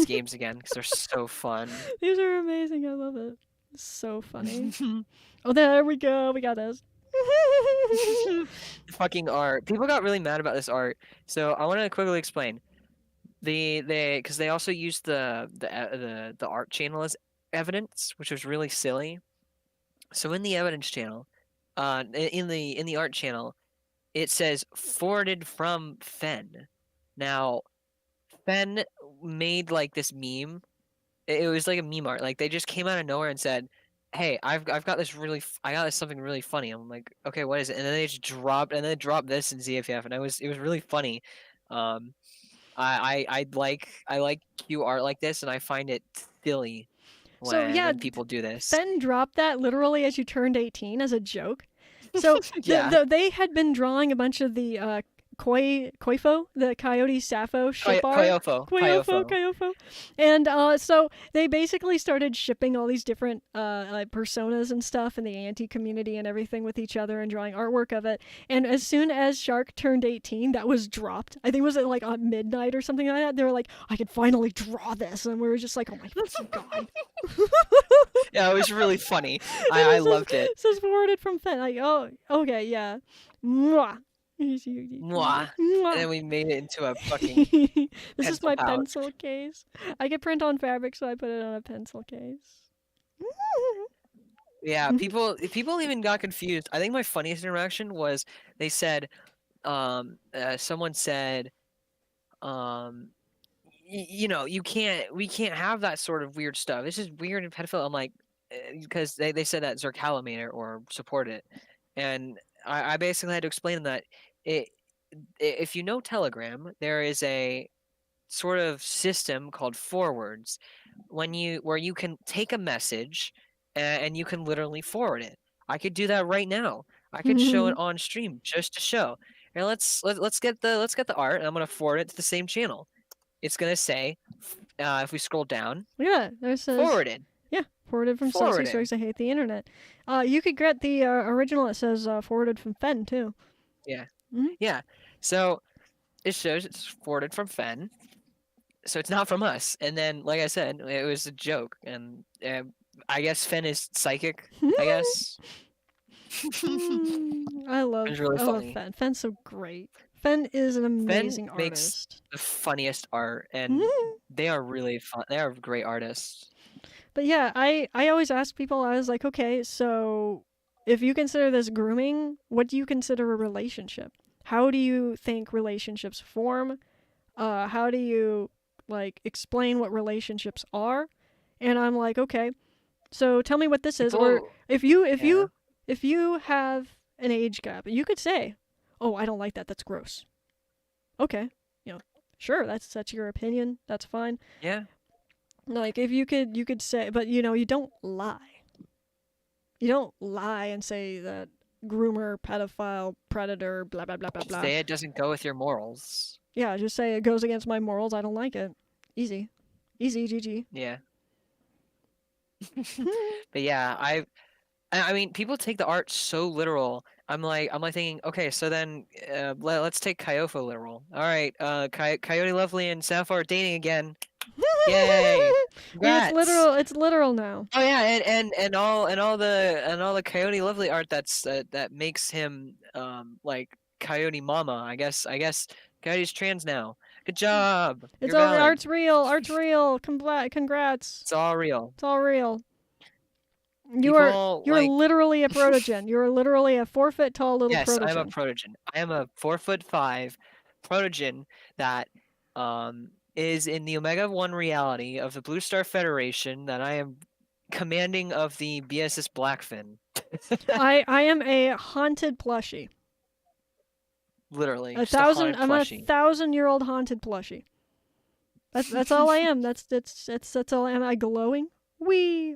games again because they're so fun. These are amazing. I love it. So funny. Oh, there we go. We got this. Fucking art. People got really mad about this art. So I want to quickly explain. Because they also used the art channel as evidence, which was really silly. So in the evidence channel, in the art channel, it says forwarded from Fen. Now, Fen made like this meme. It was like a meme art. Like they just came out of nowhere and said, "Hey, I've got this I got this something really funny." I'm like, "Okay, what is it?" And then they just dropped and then they dropped this in ZFF, and it was really funny. Um, I like cute art like this, and I find it silly So yeah, when people do this. Fen dropped that literally as you turned 18 as a joke. So Yeah, they had been drawing a bunch of the Koifo, the Coyote Sappho ship art. Koyofo. And so they basically started shipping all these different like personas and stuff in the anti community and everything with each other and drawing artwork of it. And as soon as Shark turned 18, that was dropped. I think it was like on midnight or something like that. They were like, I could finally draw this. And we were just like, oh my God. Yeah, it was really funny. I loved it. It says forwarded from Fen. Like, oh, okay, yeah. Mwah. Mwah. And then we made it into a fucking This is pencil my pouch. pencil case. I can print on fabric, so I put it on a pencil case. Yeah, people even got confused. I think my funniest interaction was they said, someone said, we can't have that sort of weird stuff. This is weird and pedophile. I'm like, because they said that Zerkalo made it or supported it, and I basically had to explain that if you know Telegram, there is a sort of system called forwards where you can take a message and you can literally forward it. I could do that right now. I could show it on stream just to show. And let's get the art, and I'm gonna forward it to the same channel. It's gonna say, if we scroll down, Yeah, there says, forwarded, yeah, forwarded from forwarded. Struggs. I hate the internet. You could get the original. It says forwarded from Fen too. Yeah, Mhm. yeah. So it shows it's forwarded from Fen, so it's not from us. And then, like I said, it was a joke, and I guess Fen is psychic. I guess. I It was really love funny. Fen. Fen's so great. Fen is an Fen amazing makes artist. the funniest art, and they are really fun. They are great artists. But yeah, I always ask people, I was like, okay, so if you consider this grooming, what do you consider a relationship? How do you think relationships form? How do you like explain what relationships are? And I'm like, okay, so tell me what this is. Or People, if you if yeah. you if you have an age gap, you could say, oh, I don't like that. That's gross. Okay, sure, that's your opinion. That's fine. Yeah. Like if you could say, but you don't lie. You don't lie and say that groomer, pedophile, predator, blah blah blah blah blah. Say it doesn't go with your morals. Yeah, just say it goes against my morals. I don't like it. Easy, easy, GG. Yeah. But yeah, I mean, people take the art so literal. I'm like thinking, okay, so then let's take Kyofo literal. All right, Coyote Lovely and Sapphire are dating again. Yay! Yeah, it's Congrats. literal. It's literal now. Oh yeah, and all the Coyote Lovely art that makes him like Coyote Mama. I guess Coyote's trans now. Good job. It's You're all valid. art's real. Art's real. Congrats. It's all real. It's all real. People You're like, literally a protogen. You're literally a 4 foot tall little yes, I'm a protogen. protogen. I am a 4'5" protogen that is in the Omega 1 reality of the Blue Star Federation that I am commanding of the BSS Blackfin. I am a haunted plushie. Literally, A just a thousand. haunted I'm a plushie. 1,000-year-old haunted plushie. That's all I am. That's all I am. I glowing. Wee.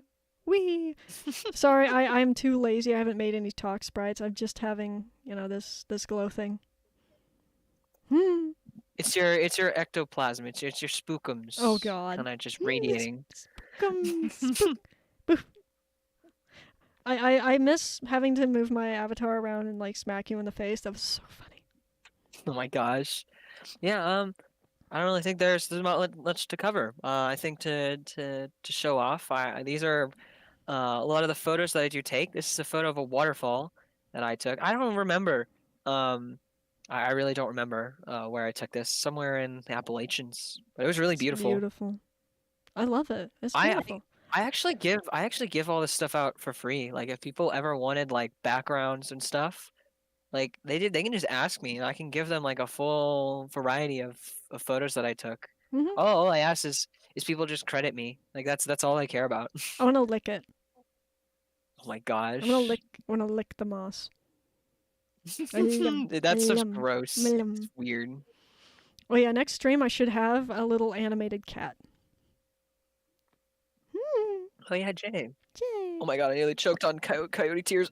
Sorry, I'm too lazy. I haven't made any talk sprites. I'm just having this glow thing. It's your ectoplasm. It's your spookums. Oh God. Kind of just radiating. Spook. Boof. I miss having to move my avatar around and like smack you in the face. That was so funny. Oh my gosh. Yeah. I don't really think there's not much to cover. I think to show off, these are a lot of the photos that I do take. This is a photo of a waterfall that I took. I don't remember. Um, I really don't remember where I took this. Somewhere in the Appalachians, but it was really It's beautiful. beautiful. I love it. It's I beautiful. I actually give all this stuff out for free. Like if people ever wanted like backgrounds and stuff, like they can just ask me and I can give them like a full variety of photos that I took. hmm All I ask is people just credit me. Like that's all I care about. I want to lick it. Oh my I'm gonna gosh. lick. I want to lick the moss. Yum, That's just yum, gross. It's yum. weird. Oh yeah, next stream I should have a little animated cat. Oh yeah, Jay. Yay. Oh my god, I nearly choked on coyote tears.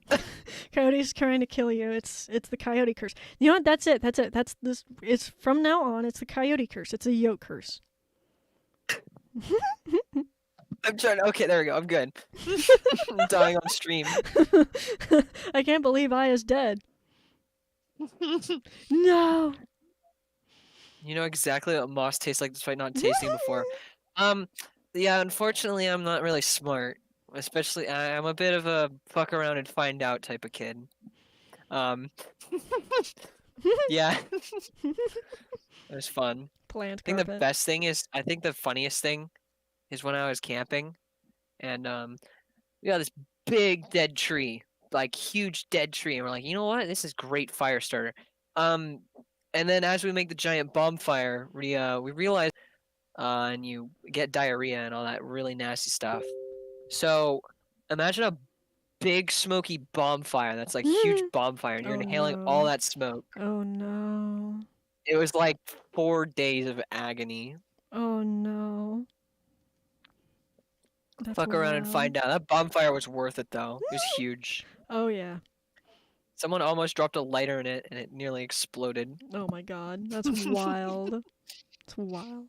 Coyote's trying to kill you. It's the coyote curse. You know what? That's it. That's this. It's from now on. It's the coyote curse. It's a yoke curse. I'm trying to, okay, there we go. I'm good. I'm dying on stream. I can't believe I is dead. No. You know exactly what moss tastes like despite not tasting before. Yeah, unfortunately I'm not really smart. Especially I'm a bit of a fuck around and find out type of kid. Um yeah, it was fun. Plant I think the carpet. best thing is I think the funniest thing is when I was camping and we got this big dead tree, like huge dead tree, and we're like, you know what? This is great fire starter. Um, and then as we make the giant bonfire, we realize, and you get diarrhea and all that really nasty stuff. So imagine a big smoky bonfire that's like huge bonfire, and you're Oh inhaling all no. that smoke. Oh no. It was like 4 days of agony. Oh no. That's Fuck around and wild. find out. That bonfire was worth it though. It was huge. Oh yeah. Someone almost dropped a lighter in it, and it nearly exploded. Oh my god, that's wild. It's wild.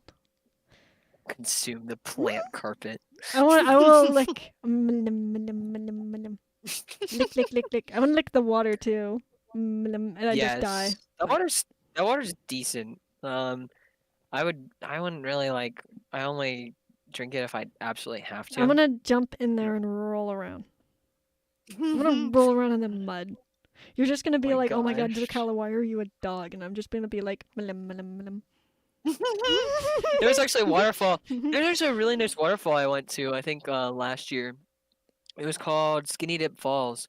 Consume the plant carpet. I want to lick. Lick, lick, lick, lick. I want to lick the water too. And I just die. Yes, that water's decent. I wouldn't really like. I only drink it if I absolutely have to. I'm gonna jump in there and roll around. I'm gonna roll around in the mud. You're just gonna be My like, oh my god, gosh. Zerkala, why are you a dog? And I'm just gonna be like, There was actually a waterfall. There's actually a really nice waterfall I went to, I think last year. It was called Skinny Dip Falls.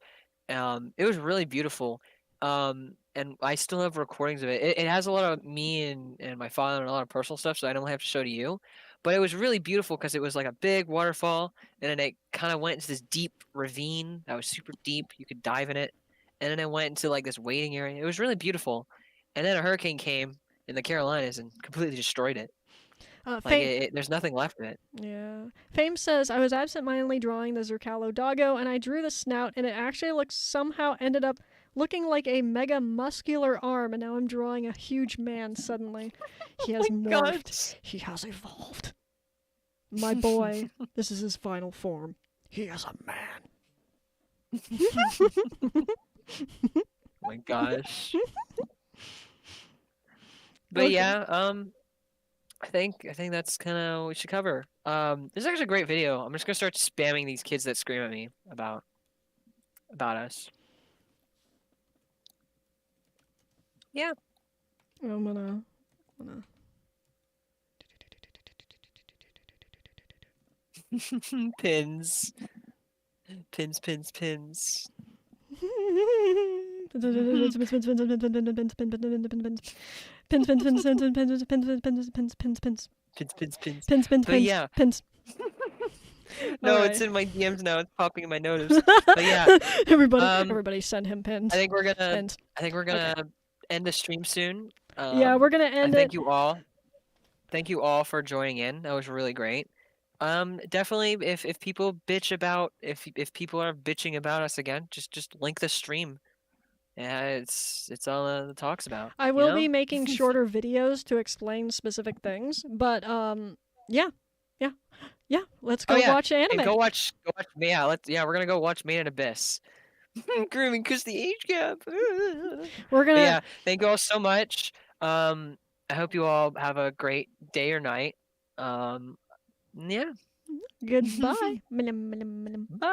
It was really beautiful. And I still have recordings of it. It has a lot of me and my father and a lot of personal stuff, so I don't have to show to you. But it was really beautiful because it was like a big waterfall, and then it kind of went into this deep ravine that was super deep. You could dive in it, and then it went into like this waiting area. It was really beautiful. And then a hurricane came in the Carolinas and completely destroyed it. Like there's nothing left of it. Yeah. Fame says, I was absent-mindedly drawing the Zerkalo doggo, and I drew the snout, and it actually somehow ended up looking like a mega muscular arm, and now I'm drawing a huge man suddenly. He has morphed. God. He has evolved. My boy, this is his final form. He is a man. Oh my gosh. But Okay. yeah, I think that's kind of what we should cover. This is actually a great video. I'm just gonna start spamming these kids that scream at me about us. Yeah. I'm gonna Pins. Pins, pins, pins. But yeah. No, it's in my DMs now. It's popping in my notice. But yeah. Everybody send him pins. I think we're gonna end the stream soon. Yeah, we're gonna end it. Thank you all. Thank you all for joining in. That was really great. Definitely if people bitch about if people are bitching about us again, just link the stream. Yeah, it's all the talks about. I will be making shorter videos to explain specific things, but yeah. Let's go watch anime. Hey, go watch yeah, we're gonna go watch Made in Abyss. Grooming cause the age gap. We're gonna yeah, thank you all so much. I hope you all have a great day or night. Yeah. Goodbye. Bye.